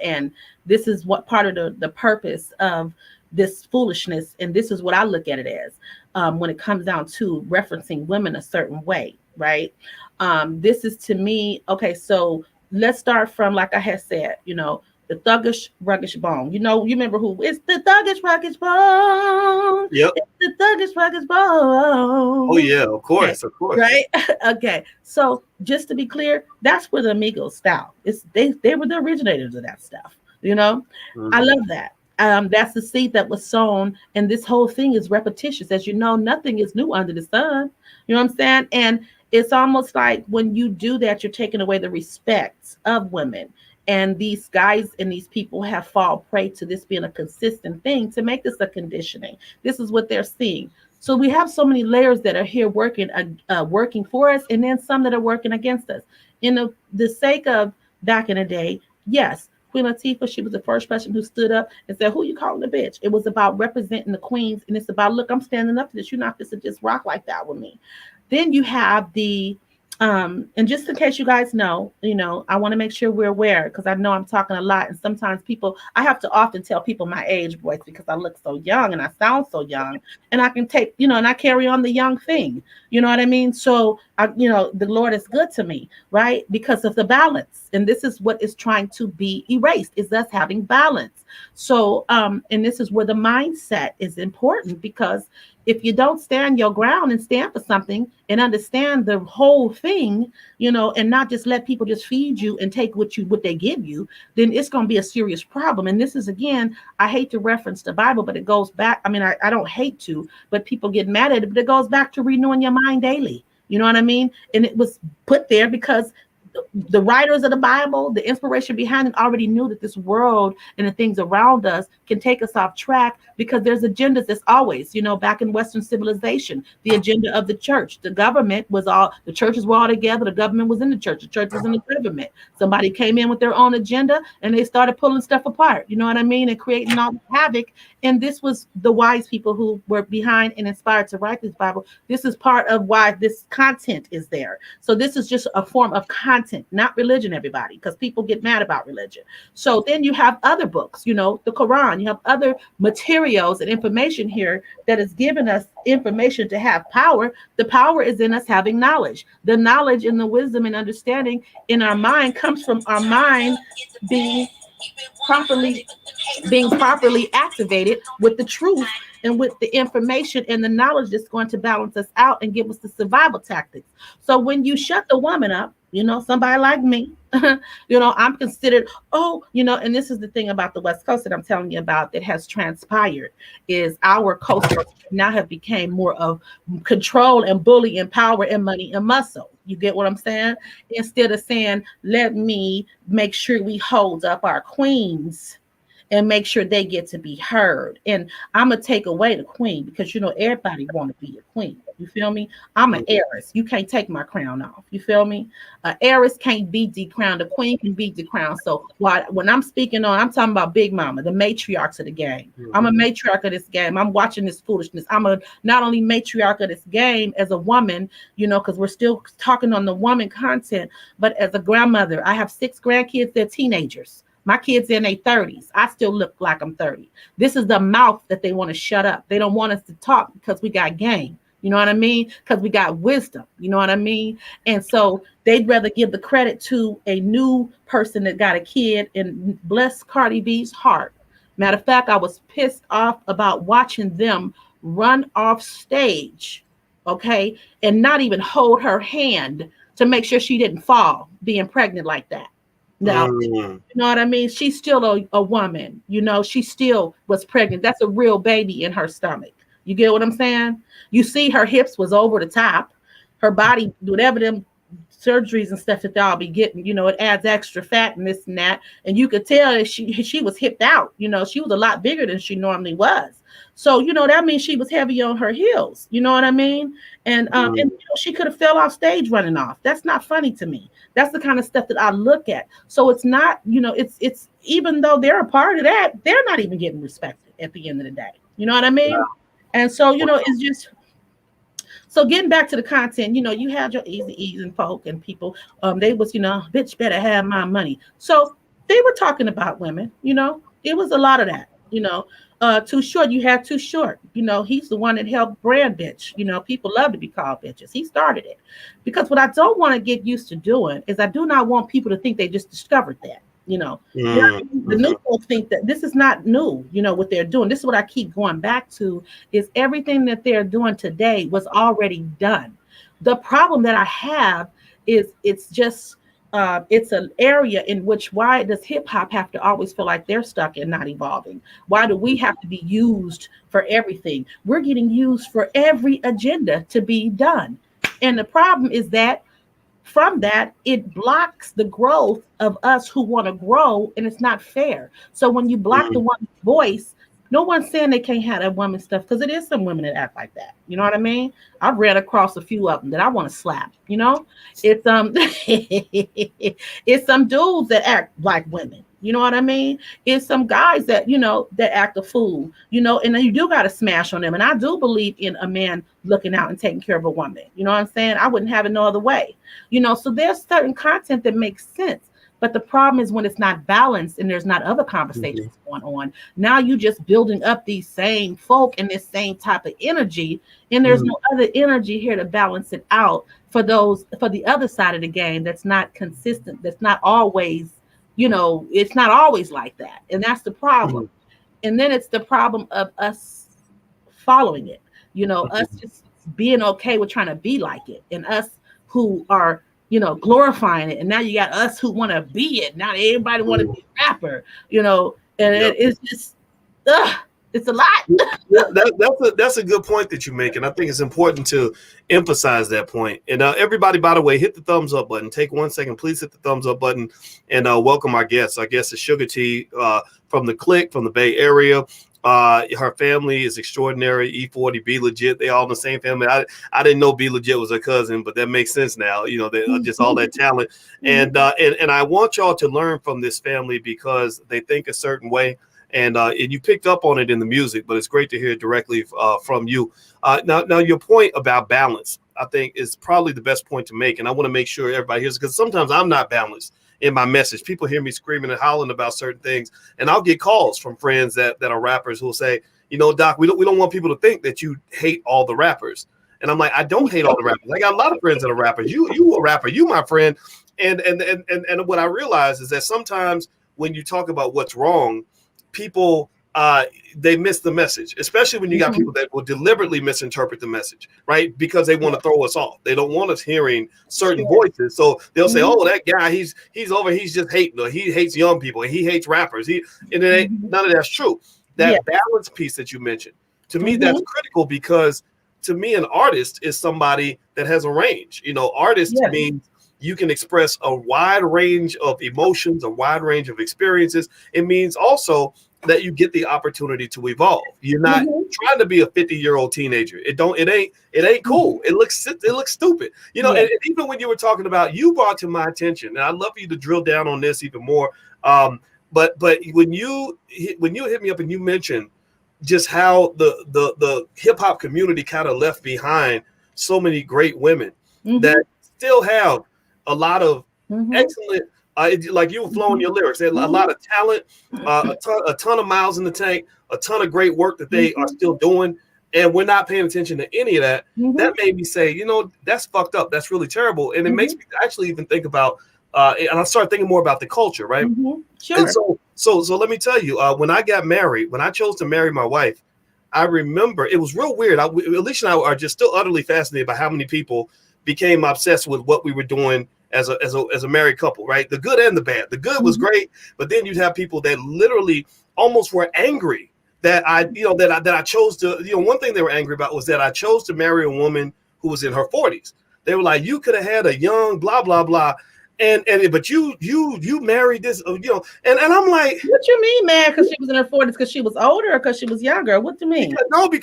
and this is what part of the purpose of this foolishness. And this is what I look at it as when it comes down to referencing women a certain way, right? This is to me, okay, so let's start from, like I had said, the thuggish, ruggish bone. You remember who? It's the thuggish, ruggish bone. Yep. It's the thuggish, ruggish Oh bone. yeah, of Okay, course, of course. right? Okay, so just to be clear, that's where the Amigos style. They were the originators of that stuff. I Mhm. love that. That's the seed that was sown, and this whole thing is repetitious. As you know, nothing is new under the sun. You know what I'm saying? And it's almost like when you do that, you're taking away the respect of women. And these guys and these people have fall prey to this being a consistent thing to make this a conditioning. This is what they're seeing. So we have so many layers that are here working for us, and then some that are working against us. In the sake of back in the day, yes, Queen Latifah, she was the first person who stood up and said, "Who you calling a bitch?" It was about representing the queens, and it's about, look, I'm standing up to this. You're not just to just rock like that with me. Then you have and just in case you guys know, I want to make sure we're aware because I know I'm talking a lot, and sometimes I have to often tell people my age, voice, because I look so young and I sound so young, and I can take, and I carry on the young thing. You know what I mean? So the Lord is good to me, right? Because of the balance. And this is what is trying to be erased, is us having balance. So, and this is where the mindset is important, because if you don't stand your ground and stand for something and understand the whole thing, and not just let people just feed you and take what they give you, then it's going to be a serious problem. And this is, again, I hate to reference the Bible, but it goes back. I mean, I don't hate to, but people get mad at it, but it goes back to renewing your mind daily. You know what I mean? And it was put there because the writers of the Bible, the inspiration behind it, already knew that this world and the things around us can take us off track, because there's agendas. That's always, back in Western civilization, the agenda of the church. The government was the churches were all together. The government was in the church was in the government. Somebody came in with their own agenda and they started pulling stuff apart. You know what I mean? And creating all the havoc. And this was the wise people who were behind and inspired to write this Bible. This is part of why this content is there. So this is just a form of content, not religion, everybody, because people get mad about religion. So then you have other books, the Quran, you have other materials and information here that is giving us information to have power. The power is in us having knowledge. The knowledge and the wisdom and understanding in our mind comes from our mind being properly activated with the truth and with the information and the knowledge that's going to balance us out and give us the survival tactics. So when you shut the woman up, somebody like me, I'm considered, and this is the thing about the West Coast that I'm telling you about that has transpired, is our culture now have become more of control and bully and power and money and muscle. You get what I'm saying? Instead of saying, let me make sure we hold up our queens and make sure they get to be heard. And I'm gonna take away the queen, because everybody want to be a queen. You feel me? I'm an heiress. You can't take my crown off. You feel me? An heiress can't be decrowned. A queen can be decrowned. So when I'm speaking on, I'm talking about Big Mama, the matriarchs of the game. I'm a matriarch of this game. I'm watching this foolishness. I'm a not only matriarch of this game as a woman, because we're still talking on the woman content, but as a grandmother. I have 6 grandkids. They're teenagers. My kids in their 30s. I still look like I'm 30. This is the mouth that they want to shut up. They don't want us to talk because we got game. You know what I mean? Because we got wisdom. You know what I mean? And so they'd rather give the credit to a new person that got a kid, and bless Cardi B's heart. Matter of fact, I was pissed off about watching them run off stage, okay, and not even hold her hand to make sure she didn't fall being pregnant like that. Now, you know what I mean? She's still a woman, you know, she still was pregnant. That's a real baby in her stomach. You get what I'm saying? You see her hips was over the top, her body, whatever them surgeries and stuff that they'll be getting, you know, it adds extra fat and this and that. And you could tell that she was hipped out, you know, she was a lot bigger than she normally was. So, you know, that means she was heavy on her heels. You know what I mean? And you know, she could have fell off stage running off. That's not funny to me. That's the kind of stuff that I look at. So it's not, you know, it's even though they're a part of that, they're not even getting respected at the end of the day. You know what I mean? And so, you know, it's just, so getting back to the content, you know, you had your easy ease and folk and people, they was, you know, bitch better have my money. So they were talking about women, you know, it was a lot of that, you know. Too Short, you had Too Short, you know, he's the one that helped brand bitch. You know, people love to be called bitches. He started it. Because what I don't want to get used to doing is I do not want people to think they just discovered that. You know, the new folks think that this is not new, you know, what they're doing. This is what I keep going back to, is everything that they're doing today was already done. The problem that I have is it's just, it's an area in which, why does hip hop have to always feel like they're stuck and not evolving? Why do we have to be used for everything? We're getting used for every agenda to be done. And the problem is that from that, it blocks the growth of us who want to grow, and it's not fair. So when you block the one voice, no one's saying they can't have that woman stuff, because it is some women that act like that. You know what I mean? I've ran across a few of them that I want to slap. You know, it's it's some dudes that act like women. You know what I mean? It's some guys that, you know, that act a fool, you know, and then you do got to smash on them. And I do believe in a man looking out and taking care of a woman. You know what I'm saying? I wouldn't have it no other way. You know, so there's certain content that makes sense. But the problem is when it's not balanced and there's not other conversations going on. Now you just building up these same folk and this same type of energy, and there's no other energy here to balance it out for those, for the other side of the game that's not consistent, that's not always, you know, it's not always like that. And that's the problem. And then it's the problem of us following it, you know, us just being okay with trying to be like it, and us who are, you know, glorifying it. And now you got us who want to be it. Now everybody want to be a rapper, you know, and it's just, it's a lot. That's a good point that you make. And I think it's important to emphasize that point. And everybody, by the way, hit the thumbs up button. Take 1 second, please hit the thumbs up button, and welcome our guests. Our guest is Suga T from the Click, from the Bay Area. Her family is extraordinary. E-40, Be Legit, they all in the same family. I didn't know Be Legit was her cousin, but that makes sense now. You know, they just all that talent. And I want y'all to learn from this family, because they think a certain way. And you picked up on it in the music, but it's great to hear it directly from you. Now your point about balance, I think, is probably the best point to make. And I want to make sure everybody hears it, because sometimes I'm not balanced in my message. People hear me screaming and howling about certain things, and I'll get calls from friends that are rappers who will say, you know, Doc, we don't want people to think that you hate all the rappers. And I'm like, I don't hate all the rappers. I got a lot of friends that are rappers. You a rapper, you my friend. And what I realize is that sometimes when you talk about what's wrong, people they miss the message, especially when you got people that will deliberately misinterpret the message, right? Because they want to throw us off. They don't want us hearing certain voices. So they'll say, oh, that guy, he's just hating, or he hates young people, and he hates rappers. None of that's true. That balance piece that you mentioned, to me, that's critical, because to me, an artist is somebody that has a range. You know, artist means you can express a wide range of emotions, a wide range of experiences. It means also that you get the opportunity to evolve. You're not trying to be a 50-year-old teenager. It ain't cool. It looks stupid. You know, and even when you were talking about, you brought to my attention, and I'd love for you to drill down on this even more. But when you hit me up and you mentioned just how the hip hop community kind of left behind so many great women that still have a lot of excellent Like you were flowing your lyrics. There's a lot of talent, a ton of miles in the tank, a ton of great work that they are still doing, and we're not paying attention to any of that. That made me say, that's fucked up. That's really terrible, and it makes me actually even think about. And I started thinking more about the culture, right? Sure. And so let me tell you, when I got married, when I chose to marry my wife, I remember it was real weird. Alicia and I are just still utterly fascinated by how many people became obsessed with what we were doing as a married couple, right? The good and the bad. The good was great, but then you'd have people that literally almost were angry that I chose to. One thing they were angry about was that I chose to marry a woman who was in her 40s. They were like, you could have had a young blah blah blah. But you married this, and I'm like, what you mean, man? Because she was in her 40s, because she was older, or because she was younger? What do you mean?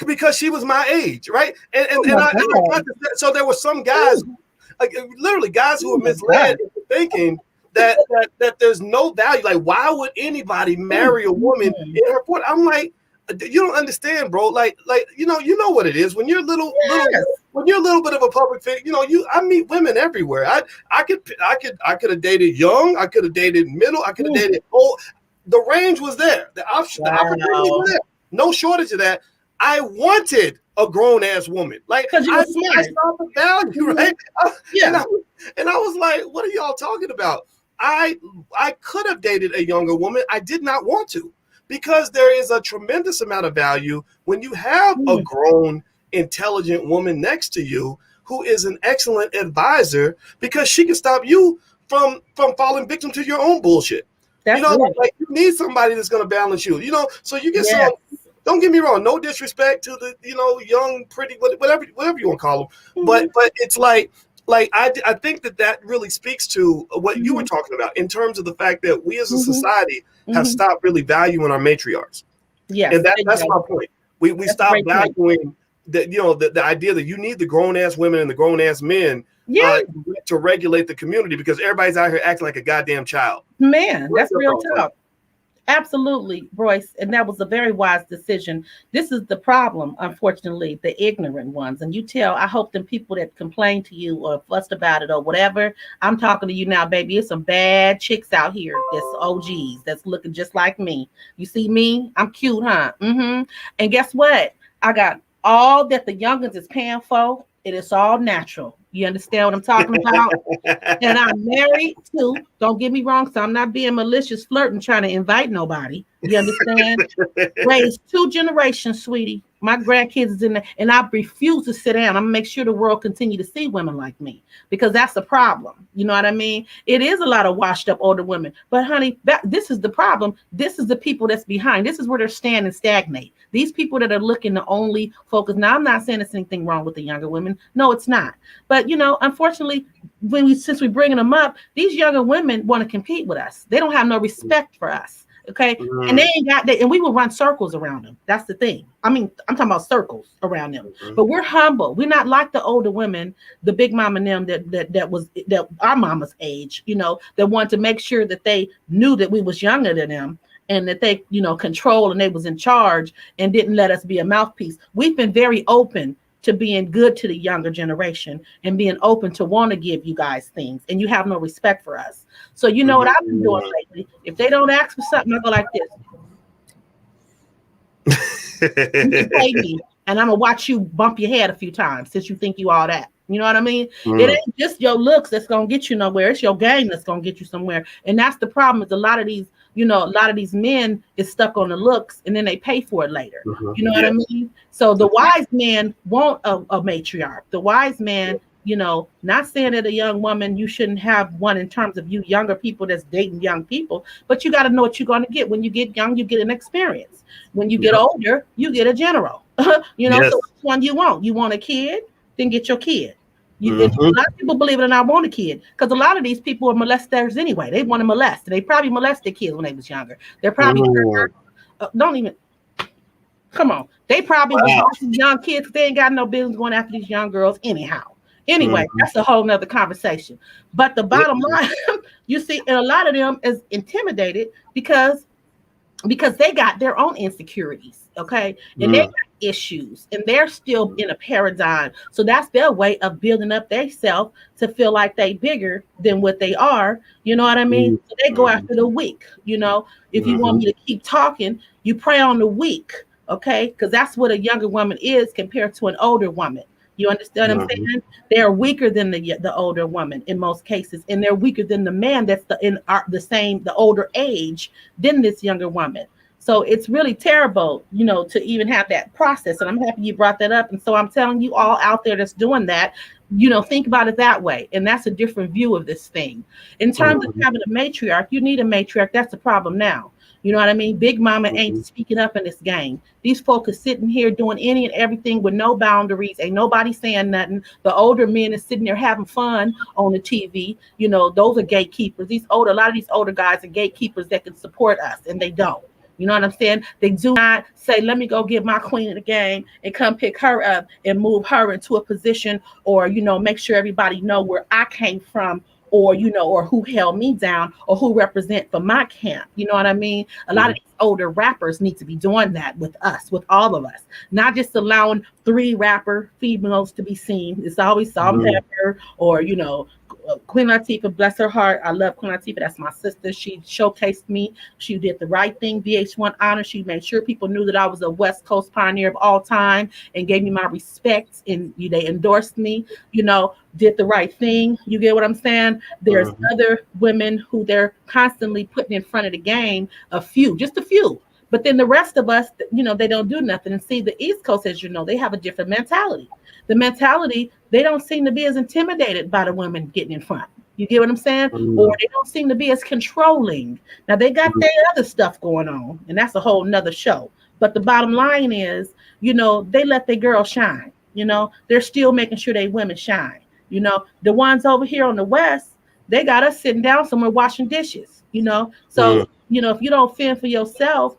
Because she was my age, right? So there were some guys, literally guys who were misled into thinking that there's no value. Like, why would anybody marry a woman in her 40s? I'm like, you don't understand, bro. Like you know what it is when you're little. When you're a little bit of a public figure, I meet women everywhere. I could have dated young, I could have dated middle, I could have dated old. The range was there. The opportunity was there. No shortage of that. I wanted a grown ass woman. Like I saw the value, right? And I was like, what are y'all talking about? I could have dated a younger woman. I did not want to, because there is a tremendous amount of value when you have a grown, intelligent woman next to you who is an excellent advisor, because she can stop you from falling victim to your own bullshit. Like you need somebody that's going to balance you. So you get some. Don't get me wrong. No disrespect to the young, pretty, whatever you want to call them. But it's like I think that really speaks to what you were talking about in terms of the fact that we as a society have stopped really valuing our matriarchs. Yes, and that's my point. We stopped valuing the idea that you need the grown ass women and the grown ass men to regulate the community, because everybody's out here acting like a goddamn child. Man, that's real talk. Absolutely, Royce. And that was a very wise decision. This is the problem, unfortunately, the ignorant ones. And I hope them people that complain to you or fussed about it or whatever, I'm talking to you now, baby. There's some bad chicks out here that's OGs, that's looking just like me. You see me? I'm cute, huh? And guess what? I got all that the youngins is paying for. It is all natural. You understand what I'm talking about? And I'm married too. Don't get me wrong. So I'm not being malicious, flirting, trying to invite nobody. You understand? Raised 2 generations, sweetie. My grandkids is in there, and I refuse to sit down. I'm gonna make sure the world continue to see women like me, because that's the problem. You know what I mean? It is a lot of washed up older women, but honey, this is the problem. This is the people that's behind. This is where they're standing stagnate. These people that are looking to only focus. Now, I'm not saying there's anything wrong with the younger women. No, it's not. But unfortunately, since we're bringing them up, these younger women want to compete with us. They don't have no respect for us. Okay. And they ain't got that. And we will run circles around them. That's the thing. I mean, I'm talking about circles around them, but we're humble. We're not like the older women, the big mama and them that our mama's age, that wanted to make sure that they knew that we was younger than them, and that they, control, and they was in charge and didn't let us be a mouthpiece. We've been very open to being good to the younger generation and being open to want to give you guys things, and you have no respect for us. So you know what I've been doing lately? If they don't ask for something, I go like this. You pay me, and I'm gonna watch you bump your head a few times since you think you all that. You know what I mean? It ain't just your looks that's gonna get you nowhere. It's your game that's gonna get you somewhere. And that's the problem. Is a lot of these men is stuck on the looks, and then they pay for it later. You know what I mean? So the wise man want a matriarch. The wise man, not saying that a young woman, you shouldn't have one in terms of you younger people that's dating young people, but you got to know what you're going to get. When you get young, you get an experience. When you get older, you get a general. So which one you want? You want a kid? Then get your kid. A lot of people, believe it or not, want a kid, because a lot of these people are molesters anyway. They want to molest. They probably molested kids when they was younger. They're probably don't even come on. They probably was watching young kids. They ain't got no business going after these young girls anyhow. Anyway, that's a whole nother conversation. But the bottom line, you see, and a lot of them is intimidated because because they got their own insecurities, okay, and they Mm, got issues, and they're still in a paradigm. So that's their way of building up their self to feel like they bigger than what they are. You know what I mean? mm, So they go mm, after the weak. You know, if you want mm, me to keep talking, you prey on the weak, okay? Because that's what a younger woman is compared to an older woman. You understand what I'm mm, saying? They're weaker than the older woman in most cases, and they're weaker than the man that's the older age than this younger woman. So it's really terrible, to even have that process. And I'm happy you brought that up. And so I'm telling you all out there that's doing that, think about it that way. And that's a different view of this thing. In terms of mm, having a matriarch, you need a matriarch. That's the problem now. You know what I mean? Big Mama ain't mm, speaking up in this game. These folks are sitting here doing any and everything with no boundaries. Ain't nobody saying nothing. The older men is sitting there having fun on the TV. Those are gatekeepers. A lot of these older guys are gatekeepers that can support us, and they don't. You know what I'm saying? They do not say, let me go get my queen of the game and come pick her up and move her into a position, or, make sure everybody know where I came from, or, or who held me down, or who represent for my camp. You know what I mean? A lot of mm, these older rappers need to be doing that with us, with all of us, not just allowing 3 rapper females to be seen. It's always Salt and mm, Pepper, or, Queen Latifah, bless her heart. I love Queen Latifah. That's my sister. She showcased me. She did the right thing. VH1 honor. She made sure people knew that I was a West Coast pioneer of all time and gave me my respect. And they endorsed me. Did the right thing. You get what I'm saying? There's mm, other women who they're constantly putting in front of the game. Just a few. But then the rest of us, they don't do nothing. And see, the East Coast, as you know, they have a different mentality. The mentality, they don't seem to be as intimidated by the women getting in front. You get what I'm saying? Or mm, they don't seem to be as controlling. Now they got mm, their other stuff going on, and that's a whole nother show. But the bottom line is, they let their girls shine. They're still making sure they women shine. The ones over here on the West, they got us sitting down somewhere washing dishes. So, mm, if you don't fend for yourself,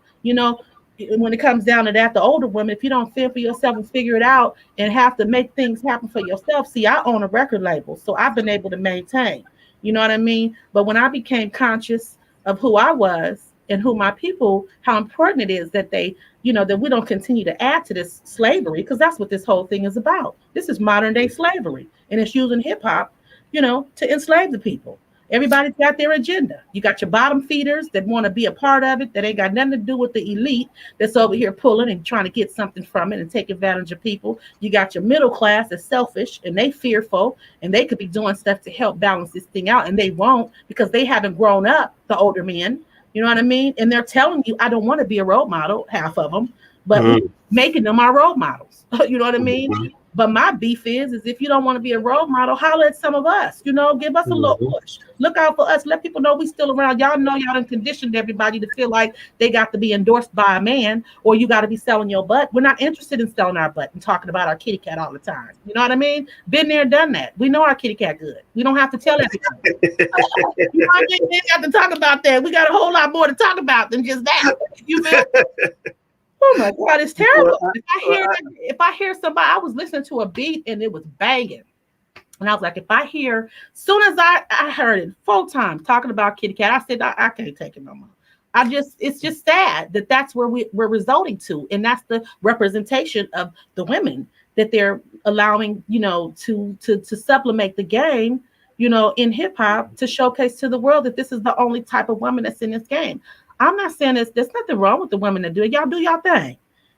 when it comes down to that, the older women, if you don't fend for yourself and figure it out and have to make things happen for yourself. See, I own a record label, so I've been able to maintain. You know what I mean? But when I became conscious of who I was and who my people, how important it is that that we don't continue to add to this slavery, because that's what this whole thing is about. This is modern day slavery, and it's using hip hop, to enslave the people. Everybody's got their agenda. You got your bottom feeders that want to be a part of it, that ain't got nothing to do with the elite that's over here pulling and trying to get something from it and take advantage of people. You got your middle class that's selfish and they fearful, and they could be doing stuff to help balance this thing out, and they won't because they haven't grown up, the older men. You know what I mean? And they're telling you, I don't want to be a role model, half of them, but we mm, making them our role models. You know what I mean? mm, But my beef is if you don't want to be a role model, holler at some of us. Give us a little mm, push. Look out for us. Let people know we still around. Y'all know y'all done conditioned everybody to feel like they got to be endorsed by a man, or you got to be selling your butt. We're not interested in selling our butt and talking about our kitty cat all the time. You know what I mean? Been there, done that. We know our kitty cat good. We don't have to tell everybody. You know what I mean? We ain't have to talk about that. We got a whole lot more to talk about than just that. You feel? Oh my God, it's terrible. Well, If I hear somebody, I was listening to a beat and it was banging. And I was like, if I hear, soon as I heard it full time talking about kitty cat, I said, I can't take it no more. It's just sad that that's where we're resulting to. And that's the representation of the women that they're allowing, to supplement the game, in hip hop, to showcase to the world that this is the only type of woman that's in this game. I'm not saying there's nothing wrong with the women that do it. Y'all do y'all thing.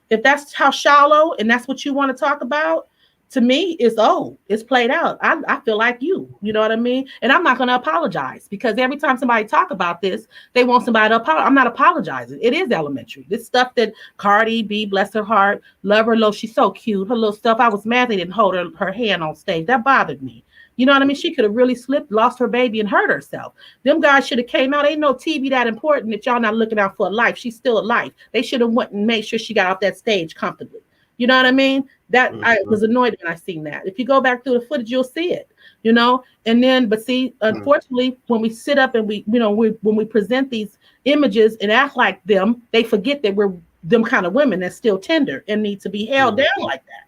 If that's how shallow and that's what you want to talk about, to me, it's old. It's played out. I feel like you know what I mean? And I'm not going to apologize, because every time somebody talk about this, they want somebody to apologize. I'm not apologizing. It is elementary. This stuff that Cardi B, bless her heart, love her little, she's so cute. Her little stuff, I was mad they didn't hold her hand on stage. That bothered me. You know what I mean? She could have really slipped, lost her baby, and hurt herself. Them guys should have came out. Ain't no TV that important that y'all not looking out for a life. She's still alive. They should have went and made sure she got off that stage comfortably. You know what I mean? That I was annoyed when I seen that. If you go back through the footage, you'll see it. And then, but see, unfortunately, when we sit up and when we present these images and act like them, they forget that we're them kind of women that's still tender and need to be held down like that.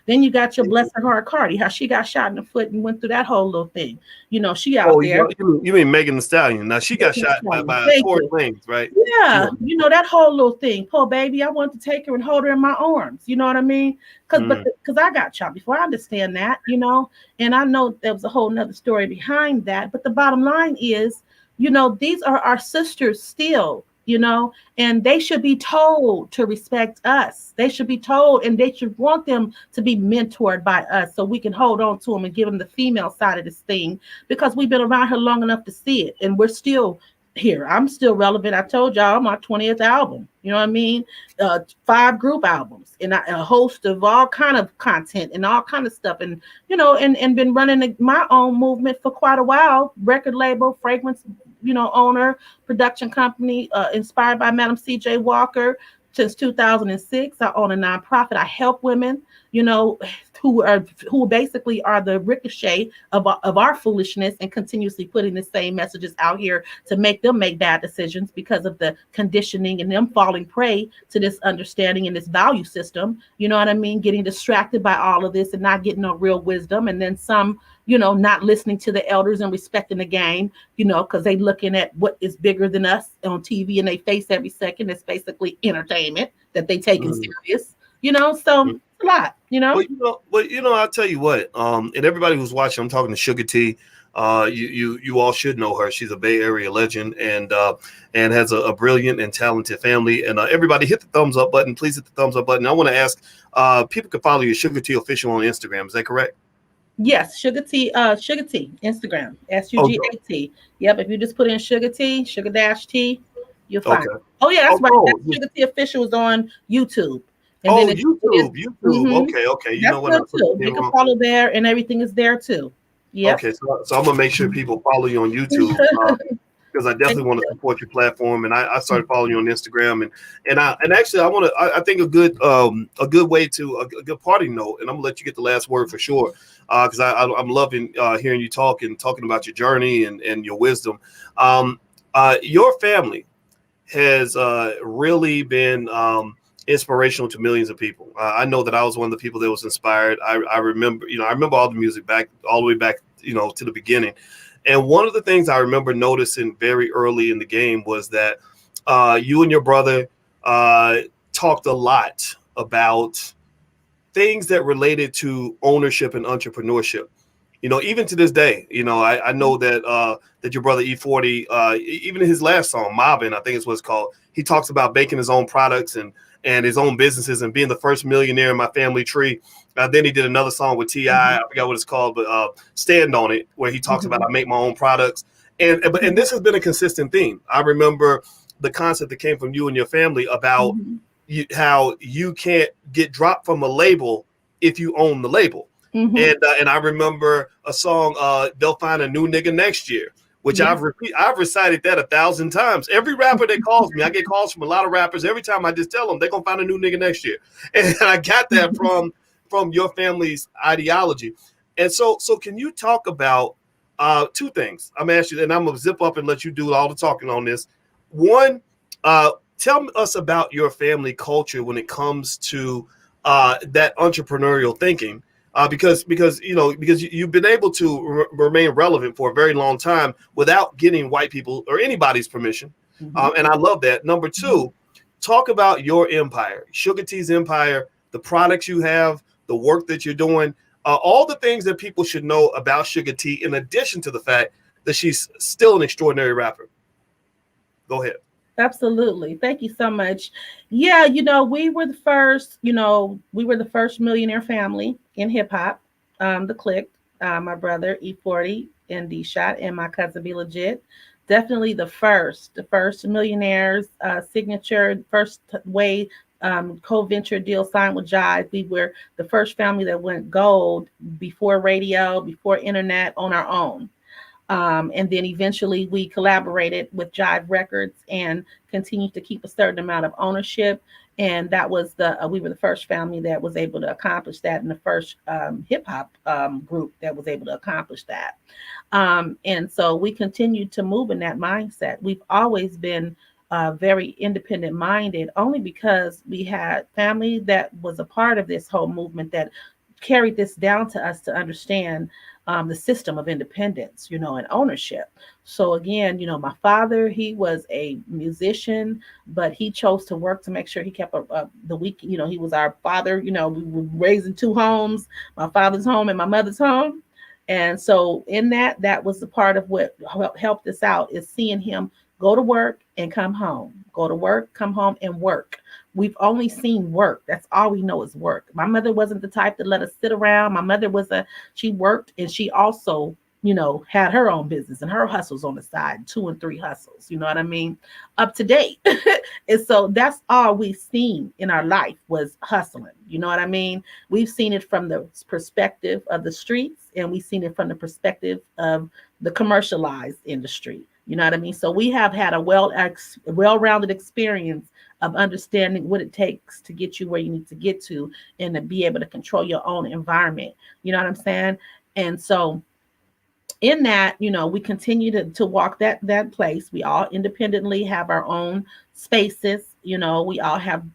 Then you got your bless her heart Cardi, how she got shot in the foot and went through that whole little thing. She out Oh, there. you mean Megan Thee Stallion? Now she got shot by Thank Tory you. Lanez, right? Yeah, Yeah. that whole little thing. Poor baby, I wanted to take her and hold her in my arms. You know what I mean? Because I got shot before. I understand that, and I know there was a whole nother story behind that. But the bottom line is, these are our sisters still, and they should be told to respect us. They should be told, and they should want them to be mentored by us so we can hold on to them and give them the female side of this thing, because we've been around here long enough to see it, and we're still here. I'm still relevant. I told y'all my 20th album. You know what I mean? 5 group albums and a host of all kind of content and all kind of stuff. And and been running my own movement for quite a while. Record label, fragrance, owner, production company, inspired by Madam C.J. Walker. Since 2006, I own a nonprofit. I help women, who basically are the ricochet of our foolishness, and continuously putting the same messages out here to make them make bad decisions because of the conditioning and them falling prey to this understanding and this value system. You know what I mean? Getting distracted by all of this and not getting no real wisdom. And then some, not listening to the elders and respecting the game, because they looking at what is bigger than us on TV and they face every second. It's basically entertainment that they taking serious, so a lot, I'll tell you what, and everybody who's watching, I'm talking to Suga T. You all should know her. She's a Bay Area legend, and has a brilliant and talented family. And everybody hit the thumbs up button. Please hit the thumbs up button. I want to ask, people can follow you, Suga T Official on Instagram. Is that correct? Yes, Suga T, Instagram, SUGAT. Yep, if you just put in Suga T, Sugar-T, you'll find it. Oh yeah, that's right. Suga T Official is on YouTube. And then YouTube. Mm-hmm. Okay. You know what? You can follow there, and everything is there too. Yeah. Okay, so I'm gonna make sure people follow you on YouTube, because I definitely want to support your platform. And I started following you on Instagram, and actually I think a good way to a good party note, and I'm gonna let you get the last word for sure, because I'm loving hearing you talking about your journey and your wisdom. Your family has really been inspirational to millions of people. I know that I was one of the people that was inspired. I remember all the music all the way back, to the beginning. And one of the things I remember noticing very early in the game was that you and your brother talked a lot about things that related to ownership and entrepreneurship. Even to this day, I know that that your brother E-40, even in his last song, Mobbin', I think is what it's called, he talks about making his own products and his own businesses and being the first millionaire in my family tree. Then he did another song with T.I. I forgot what it's called, but Stand On It, where he talks about I make my own products. And this has been a consistent theme. I remember the concept that came from you and your family about how you can't get dropped from a label if you own the label. And I remember a song, They'll Find a New Nigga Next Year, which I've recited that 1,000 times. Every rapper that calls me, I get calls from a lot of rappers. Every time I just tell them they're going to find a new nigga next year. And I got that from your family's ideology. And so can you talk about two things? I'm going to ask you, and I'm going to zip up and let you do all the talking on this. One, tell us about your family culture when it comes to that entrepreneurial thinking. Because you've been able to remain relevant for a very long time without getting white people or anybody's permission. And I love that. Number two, talk about your empire, Suga T's empire, the products you have, the work that you're doing, all the things that people should know about Suga T, in addition to the fact that she's still an extraordinary rapper. Go ahead. Absolutely. Thank you so much. Yeah, we were the first, millionaire family in hip hop. The Click, my brother E-40 and D-Shot, and my cousin Be Legit. Definitely the first millionaires, signature, first way co-venture deal signed with Jive. We were the first family that went gold before radio, before internet, on our own. And then eventually we collaborated with Jive Records and continued to keep a certain amount of ownership. And that was we were the first family that was able to accomplish that, and the first hip hop group that was able to accomplish that. And so we continued to move in that mindset. We've always been very independent minded, only because we had family that was a part of this whole movement that carried this down to us to understand the system of independence, and ownership. So again, my father, he was a musician, but he chose to work to make sure he kept the week. He was our father. We were raised in two homes, my father's home and my mother's home. And so in that was the part of what helped us out, is seeing him go to work and come home, go to work, come home and work. We've only seen work. That's all we know is work. My mother wasn't the type to let us sit around. My mother she worked, and she also, had her own business and her hustles on the side, 2 and 3 hustles. You know what I mean? Up to date. And so that's all we've seen in our life was hustling. You know what I mean? We've seen it from the perspective of the streets, and we've seen it from the perspective of the commercialized industry. You know what I mean? So we have had a well-rounded experience of understanding what it takes to get you where you need to get to, and to be able to control your own environment. You know what I'm saying? And so in that, we continue to walk that place. We all independently have our own spaces. We all have,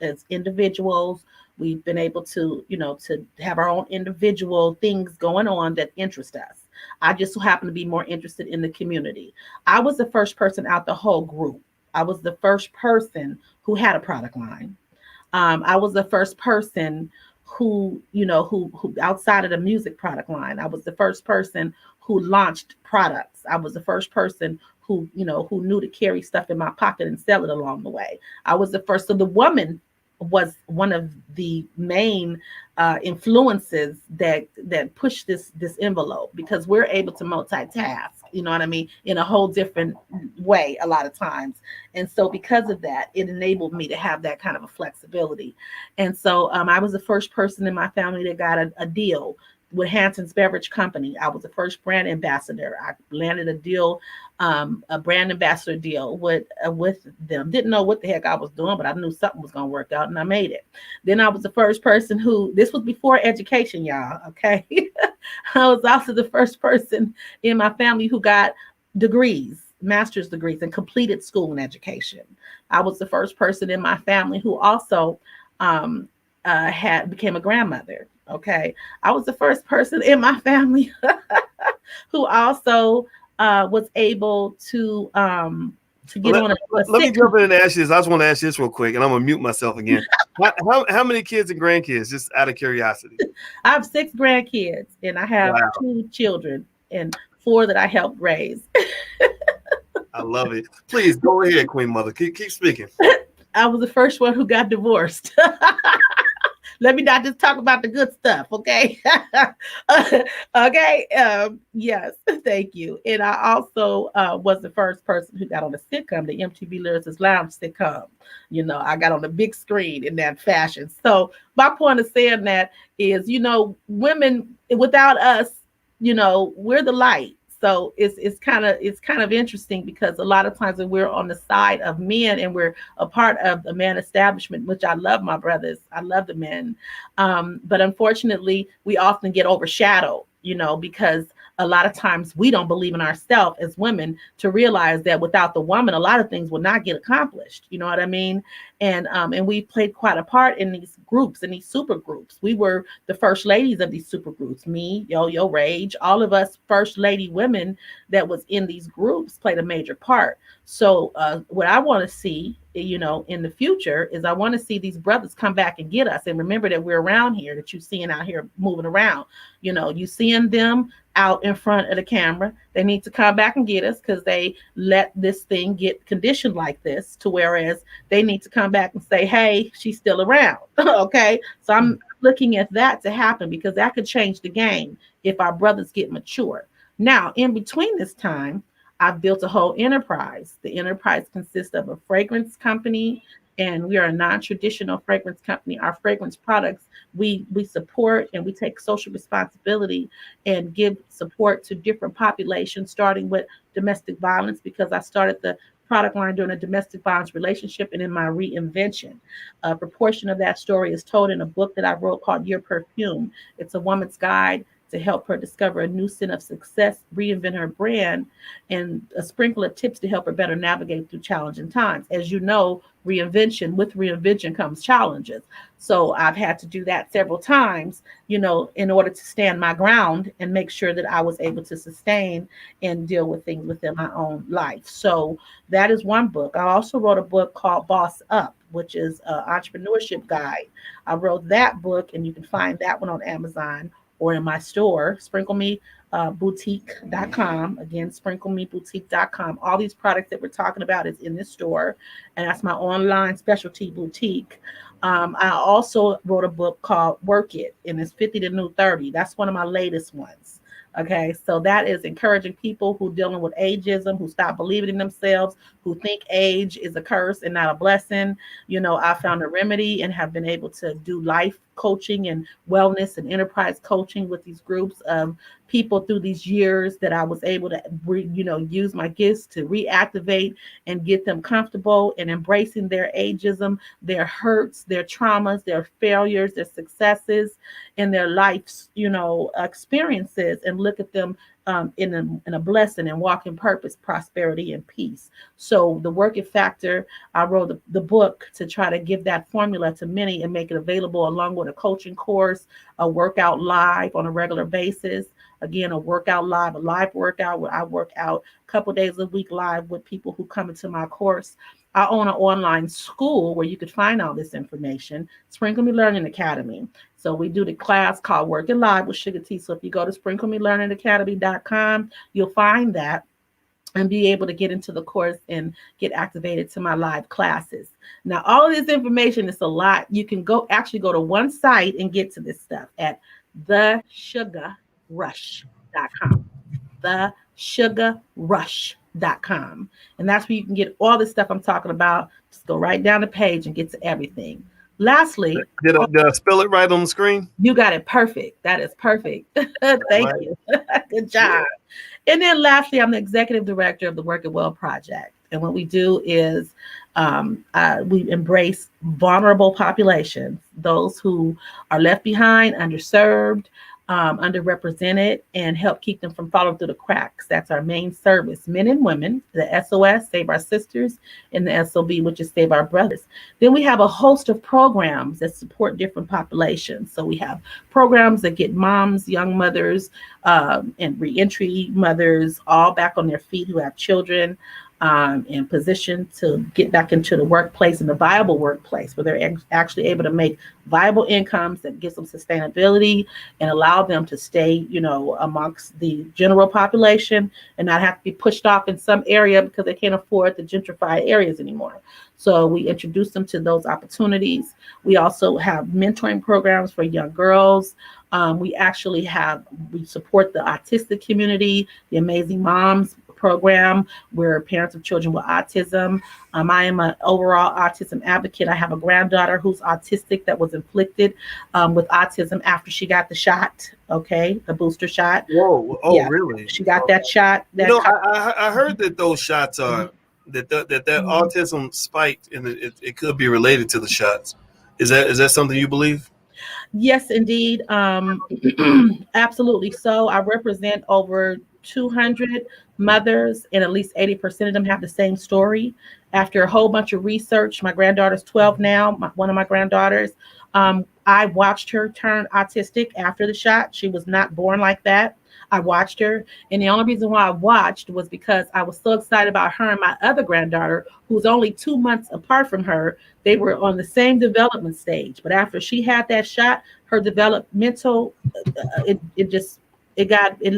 as individuals, we've been able to, to have our own individual things going on that interest us. I just so happen to be more interested in the community. I was the first person out the whole group. I was the first person who had a product line. I was the first person who outside of the music product line, I was the first person who launched products. I was the first person who knew to carry stuff in my pocket and sell it along the way. I was the first. So the woman was one of the main influences that pushed this envelope, because we're able to multitask, you know what I mean, in a whole different way a lot of times. And so because of that, it enabled me to have that kind of a flexibility. And so I was the first person in my family that got a deal with Hanson's Beverage Company. I was the first brand ambassador. I landed a brand ambassador deal with them. Didn't know what the heck I was doing, but I knew something was going to work out, and I made it. Then I was the first person this was before education, y'all. Okay. I was also the first person in my family who got degrees, master's degrees, and completed school and education. I was the first person in my family who also became a grandmother. Okay. I was the first person in my family who also was able to get on a let me jump in and ask you this. I just want to ask you this real quick, and I'm gonna mute myself again. How many kids and grandkids, just out of curiosity? I have 6 grandkids, and I have 2 children and 4 that I helped raise. I love it. Please go ahead, Queen Mother. Keep speaking. I was the first one who got divorced. Let me not just talk about the good stuff, okay? Okay. Yes, thank you. And I also was the first person who got on the sitcom, the MTV Lyricist Lounge sitcom. I got on the big screen in that fashion. So my point of saying that is, women, without us, we're the light. So it's kind of interesting, because a lot of times when we're on the side of men and we're a part of the man establishment, which I love my brothers, I love the men, but unfortunately we often get overshadowed, because a lot of times we don't believe in ourselves as women to realize that without the woman, a lot of things will not get accomplished. You know what I mean? And we played quite a part in these groups, in these super groups. We were the first ladies of these super groups. Me, Yo Rage, all of us first lady women that was in these groups played a major part. So what I want to see, in the future, is I want to see these brothers come back and get us. And remember that we're around here, that you're seeing out here moving around. You seeing them out in front of the camera. They need to come back and get us, because they let this thing get conditioned like this, to whereas they need to come back and say, hey, she's still around. Okay. So I'm looking at that to happen, because that could change the game if our brothers get mature. Now, in between this time, I've built a whole enterprise. The enterprise consists of a fragrance company, and we are a non-traditional fragrance company. Our fragrance products, we support, and we take social responsibility and give support to different populations, starting with domestic violence, because I started the product line during a domestic violence relationship and in my reinvention. A proportion of that story is told in a book that I wrote called Your Perfume. It's a woman's guide to help her discover a new scent of success, reinvent her brand, and a sprinkle of tips to help her better navigate through challenging times. As you know, with reinvention comes challenges. So I've had to do that several times, in order to stand my ground and make sure that I was able to sustain and deal with things within my own life. So that is one book. I also wrote a book called Boss Up, which is an entrepreneurship guide. I wrote that book, and you can find that one on Amazon or in my store, sprinklemeboutique.com. Again, sprinklemeboutique.com. All these products that we're talking about is in this store, and that's my online specialty boutique. I also wrote a book called Work It, and it's 50 to New 30. That's one of my latest ones. Okay, so that is encouraging people who dealing with ageism, who stop believing in themselves, who think age is a curse and not a blessing. I found a remedy and have been able to do life coaching and wellness and enterprise coaching with these groups of people through these years that I was able to, use my gifts to reactivate and get them comfortable and embracing their ageism, their hurts, their traumas, their failures, their successes, and their life's, experiences, and look at them in a blessing and walk in purpose, prosperity, and peace. So the Work It Factor, I wrote the book to try to give that formula to many and make it available along with a coaching course, a workout live on a regular basis. Again, a live workout where I work out a couple days a week live with people who come into my course. I own an online school where you could find all this information, Sprinkle Me Learning Academy. So we do the class called Work It Live with Suga T. So if you go to sprinklemelearningacademy.com, you'll find that and be able to get into the course and get activated to my live classes. Now, all of this information is a lot. You can go to one site and get to this stuff at thesugarrush.com. thesugarrush.com. And that's where you can get all the stuff I'm talking about. Just go right down the page and get to everything. Lastly, did I spell it right on the screen? You got it perfect. That is perfect. Thank you. Good job. Yeah. And then lastly, I'm the executive director of the Work It Well Project. And what we do is we embrace vulnerable populations, those who are left behind, underserved, underrepresented, and help keep them from falling through the cracks. That's our main service. Men and women, the SOS, Save Our Sisters, and the SOB, which is Save Our Brothers. Then we have a host of programs that support different populations. So we have programs that get moms, young mothers, and reentry mothers all back on their feet who have children, in position to get back into the workplace, in a viable workplace where they're actually able to make viable incomes that gives them sustainability and allow them to stay, amongst the general population and not have to be pushed off in some area because they can't afford the gentrified areas anymore. So we introduce them to those opportunities. We also have mentoring programs for young girls. We support the autistic community, the Amazing Moms program, where parents of children with autism. I am an overall autism advocate. I have a granddaughter who's autistic that was inflicted with autism after she got the shot. Okay, the booster shot. Whoa! Oh, yeah. Really? She got that shot. I heard that those shots are that autism spiked, and it could be related to the shots. Is that something you believe? Yes, indeed. Absolutely. So I represent over 200 mothers, and at least 80% of them have the same story. After a whole bunch of research, my granddaughter's 12 now, one of my granddaughters, I watched her turn autistic after the shot. She was not born like that. I watched her, and the only reason why I watched was because I was so excited about her and my other granddaughter, who's only 2 months apart from her. They were on the same development stage, but after she had that shot, her developmental, it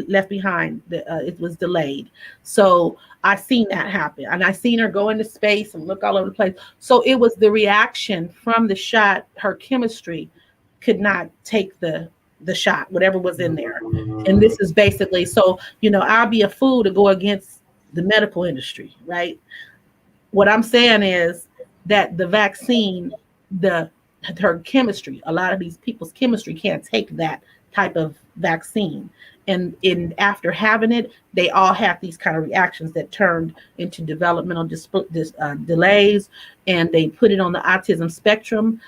left behind. It was delayed. So I seen that happen, and I seen her go into space and look all over the place. So it was the reaction from the shot. Her chemistry could not take the shot, whatever was in there. And this is basically, so, I'll be a fool to go against the medical industry, right? What I'm saying is that the vaccine, her chemistry, a lot of these people's chemistry can't take that type of vaccine. And after having it, they all have these kind of reactions that turned into developmental delays, and they put it on the autism spectrum.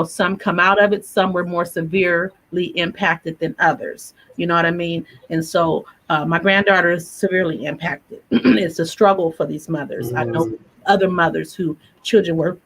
Some come out of it, some were more severely impacted than others. You know what I mean? And so my granddaughter is severely impacted. It's a struggle for these mothers. I know Mm. other mothers who children were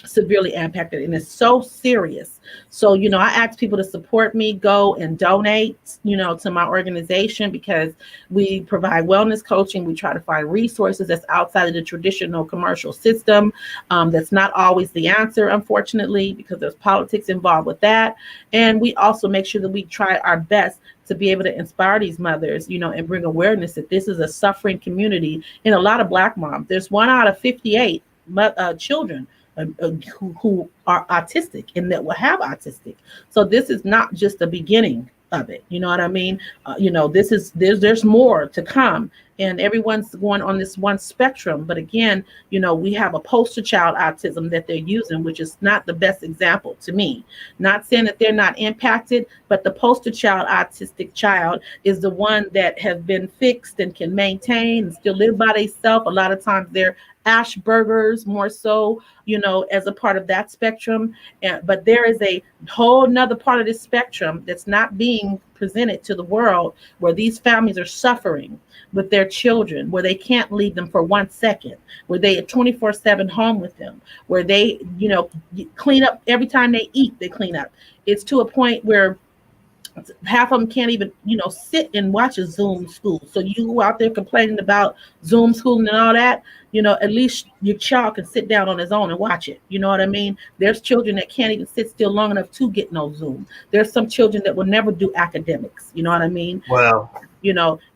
severely impacted, and it's so serious. So I ask people to support me, go and donate to my organization, because we provide wellness coaching. We try to find resources that's outside of the traditional commercial system. That's not always the answer, unfortunately, because there's politics involved with that. And we also make sure that we try our best to be able to inspire these mothers, and bring awareness that this is a suffering community. In a lot of Black moms, there's 1 out of 58 children who are autistic and that will have autistic. So this is not just the beginning of it. You know what I mean? There's more to come, and everyone's going on this one spectrum. But again, we have a poster child autism that they're using, which is not the best example to me. Not saying that they're not impacted, but the poster child autistic child is the one that has been fixed and can maintain and still live by themselves. A lot of times they're Asperger's more so, as a part of that spectrum. But there is a whole nother part of this spectrum that's not being presented to the world, where these families are suffering with their children, where they can't leave them for 1 second, where they are 24/7 home with them, where they, clean up every time they eat, they clean up. It's to a point where half of them can't even, sit and watch a Zoom school. So you out there complaining about Zoom schooling and all that, at least your child can sit down on his own and watch it. You know what I mean? There's children that can't even sit still long enough to get no Zoom. There's some children that will never do academics. You know what I mean? Wow.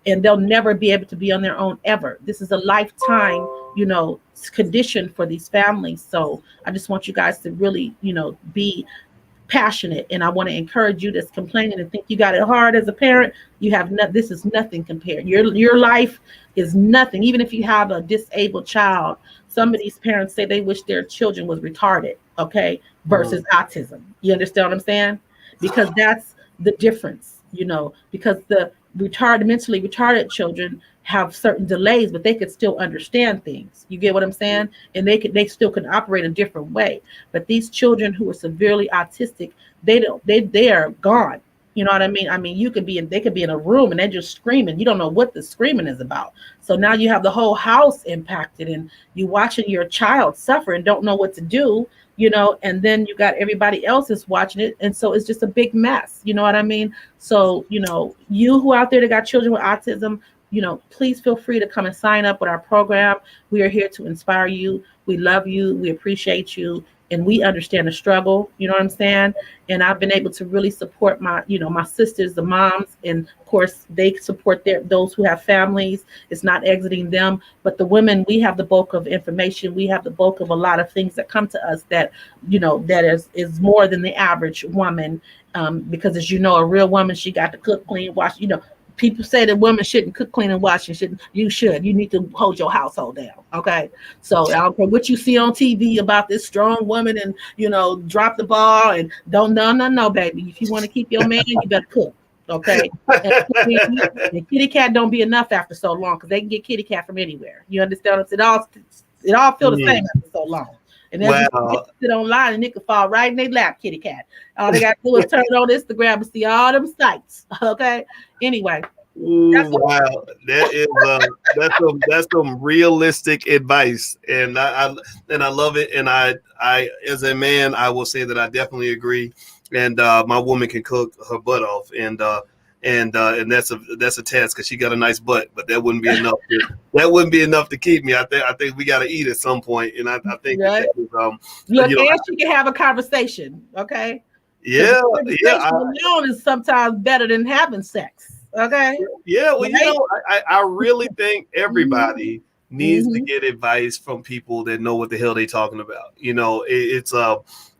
And they'll never be able to be on their own ever. This is a lifetime, condition for these families. So I just want you guys to really, be passionate, and I want to encourage you that's complaining and think you got it hard as a parent. This is nothing compared. Your life is nothing. Even if you have a disabled child, some of these parents say they wish their children was retarded, okay, versus autism. You understand what I'm saying? Because that's the difference, because the mentally retarded children have certain delays, but they could still understand things. You get what I'm saying? And they still can operate a different way. But these children who are severely autistic, they are gone. You know what I mean? I mean, they could be in a room and they're just screaming. You don't know what the screaming is about. So now you have the whole house impacted, and you watching your child suffer and don't know what to do, and then you got everybody else is watching it. And so it's just a big mess. You know what I mean? So, you who out there that got children with autism, please feel free to come and sign up with our program. We are here to inspire you. We love you. We appreciate you. And we understand the struggle, you know what I'm saying? And I've been able to really support my sisters, the moms, and of course they support those who have families. It's not exiting them, but the women, we have the bulk of information. We have the bulk of a lot of things that come to us that, that is more than the average woman. Because as a real woman, she got to cook, clean, wash, people say that women shouldn't cook, clean, and wash. You should. You need to hold your household down. Okay. So I don't care what you see on TV about this strong woman and, drop the ball and no, baby. If you want to keep your man, you better cook. Okay. And kitty cat don't be enough after so long, because they can get kitty cat from anywhere. You understand? It all feel the same after so long. And then sit online and it can fall right in their lap, kitty cat. All they got to do is turn on Instagram and see all them sites. Okay. Anyway. Ooh, wow, that's some realistic advice, and I love it. And I as a man, I will say that I definitely agree. And my woman can cook her butt off, and that's a test, because she got a nice butt, but that wouldn't be enough. That wouldn't be enough to keep me. I think we got to eat at some point, and I think right. Look, and she can have a conversation. Okay. Yeah. Alone is sometimes better than having sex. Okay. Yeah. Well, I really think everybody needs to get advice from people that know what the hell they're talking about.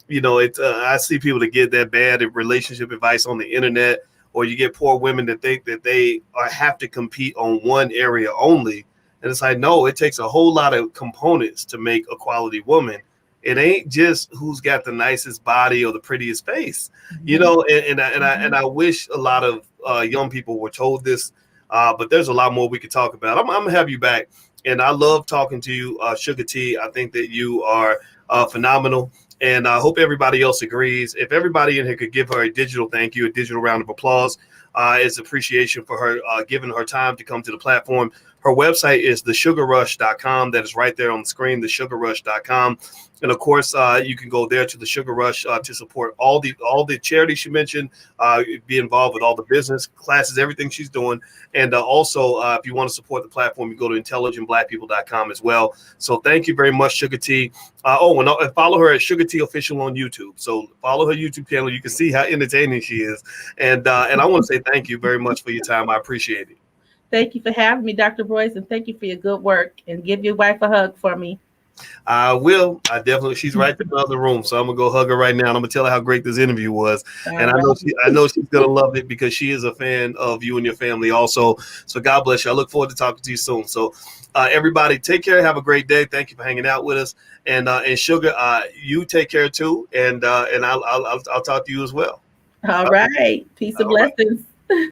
I see people that get that bad relationship advice on the internet, or you get poor women that think that they have to compete on one area only. And it's like, no, it takes a whole lot of components to make a quality woman. It ain't just who's got the nicest body or the prettiest face, and I wish a lot of young people were told this, but there's a lot more we could talk about. I'm gonna have you back, and I love talking to you, Suga T. I think that you are phenomenal, And I hope everybody else agrees. If everybody in here could give her a digital thank you, a digital round of applause, as appreciation for her giving her time to come to the platform. Her website is thesugarrush.com. That is right there on the screen, thesugarrush.com. And of course, you can go there to the Sugar Rush to support all the charities she mentioned, be involved with all the business classes, everything she's doing. And also, if you want to support the platform, you go to intelligentblackpeople.com as well. So thank you very much, Suga T. And follow her at Suga T Official on YouTube. So follow her YouTube channel. You can see how entertaining she is. And I want to say thank you very much for your time. I appreciate it. Thank you for having me, Dr. Boyce, and thank you for your good work. And give your wife a hug for me. I will. I definitely. She's right in the other room, so I'm gonna go hug her right now. And I'm gonna tell her how great this interview was, and I know she's gonna love it because she is a fan of you and your family also. So God bless you. I look forward to talking to you soon. So everybody, take care. Have a great day. Thank you for hanging out with us. And Sugar, you take care too. And I'll talk to you as well. All right. Peace and blessings.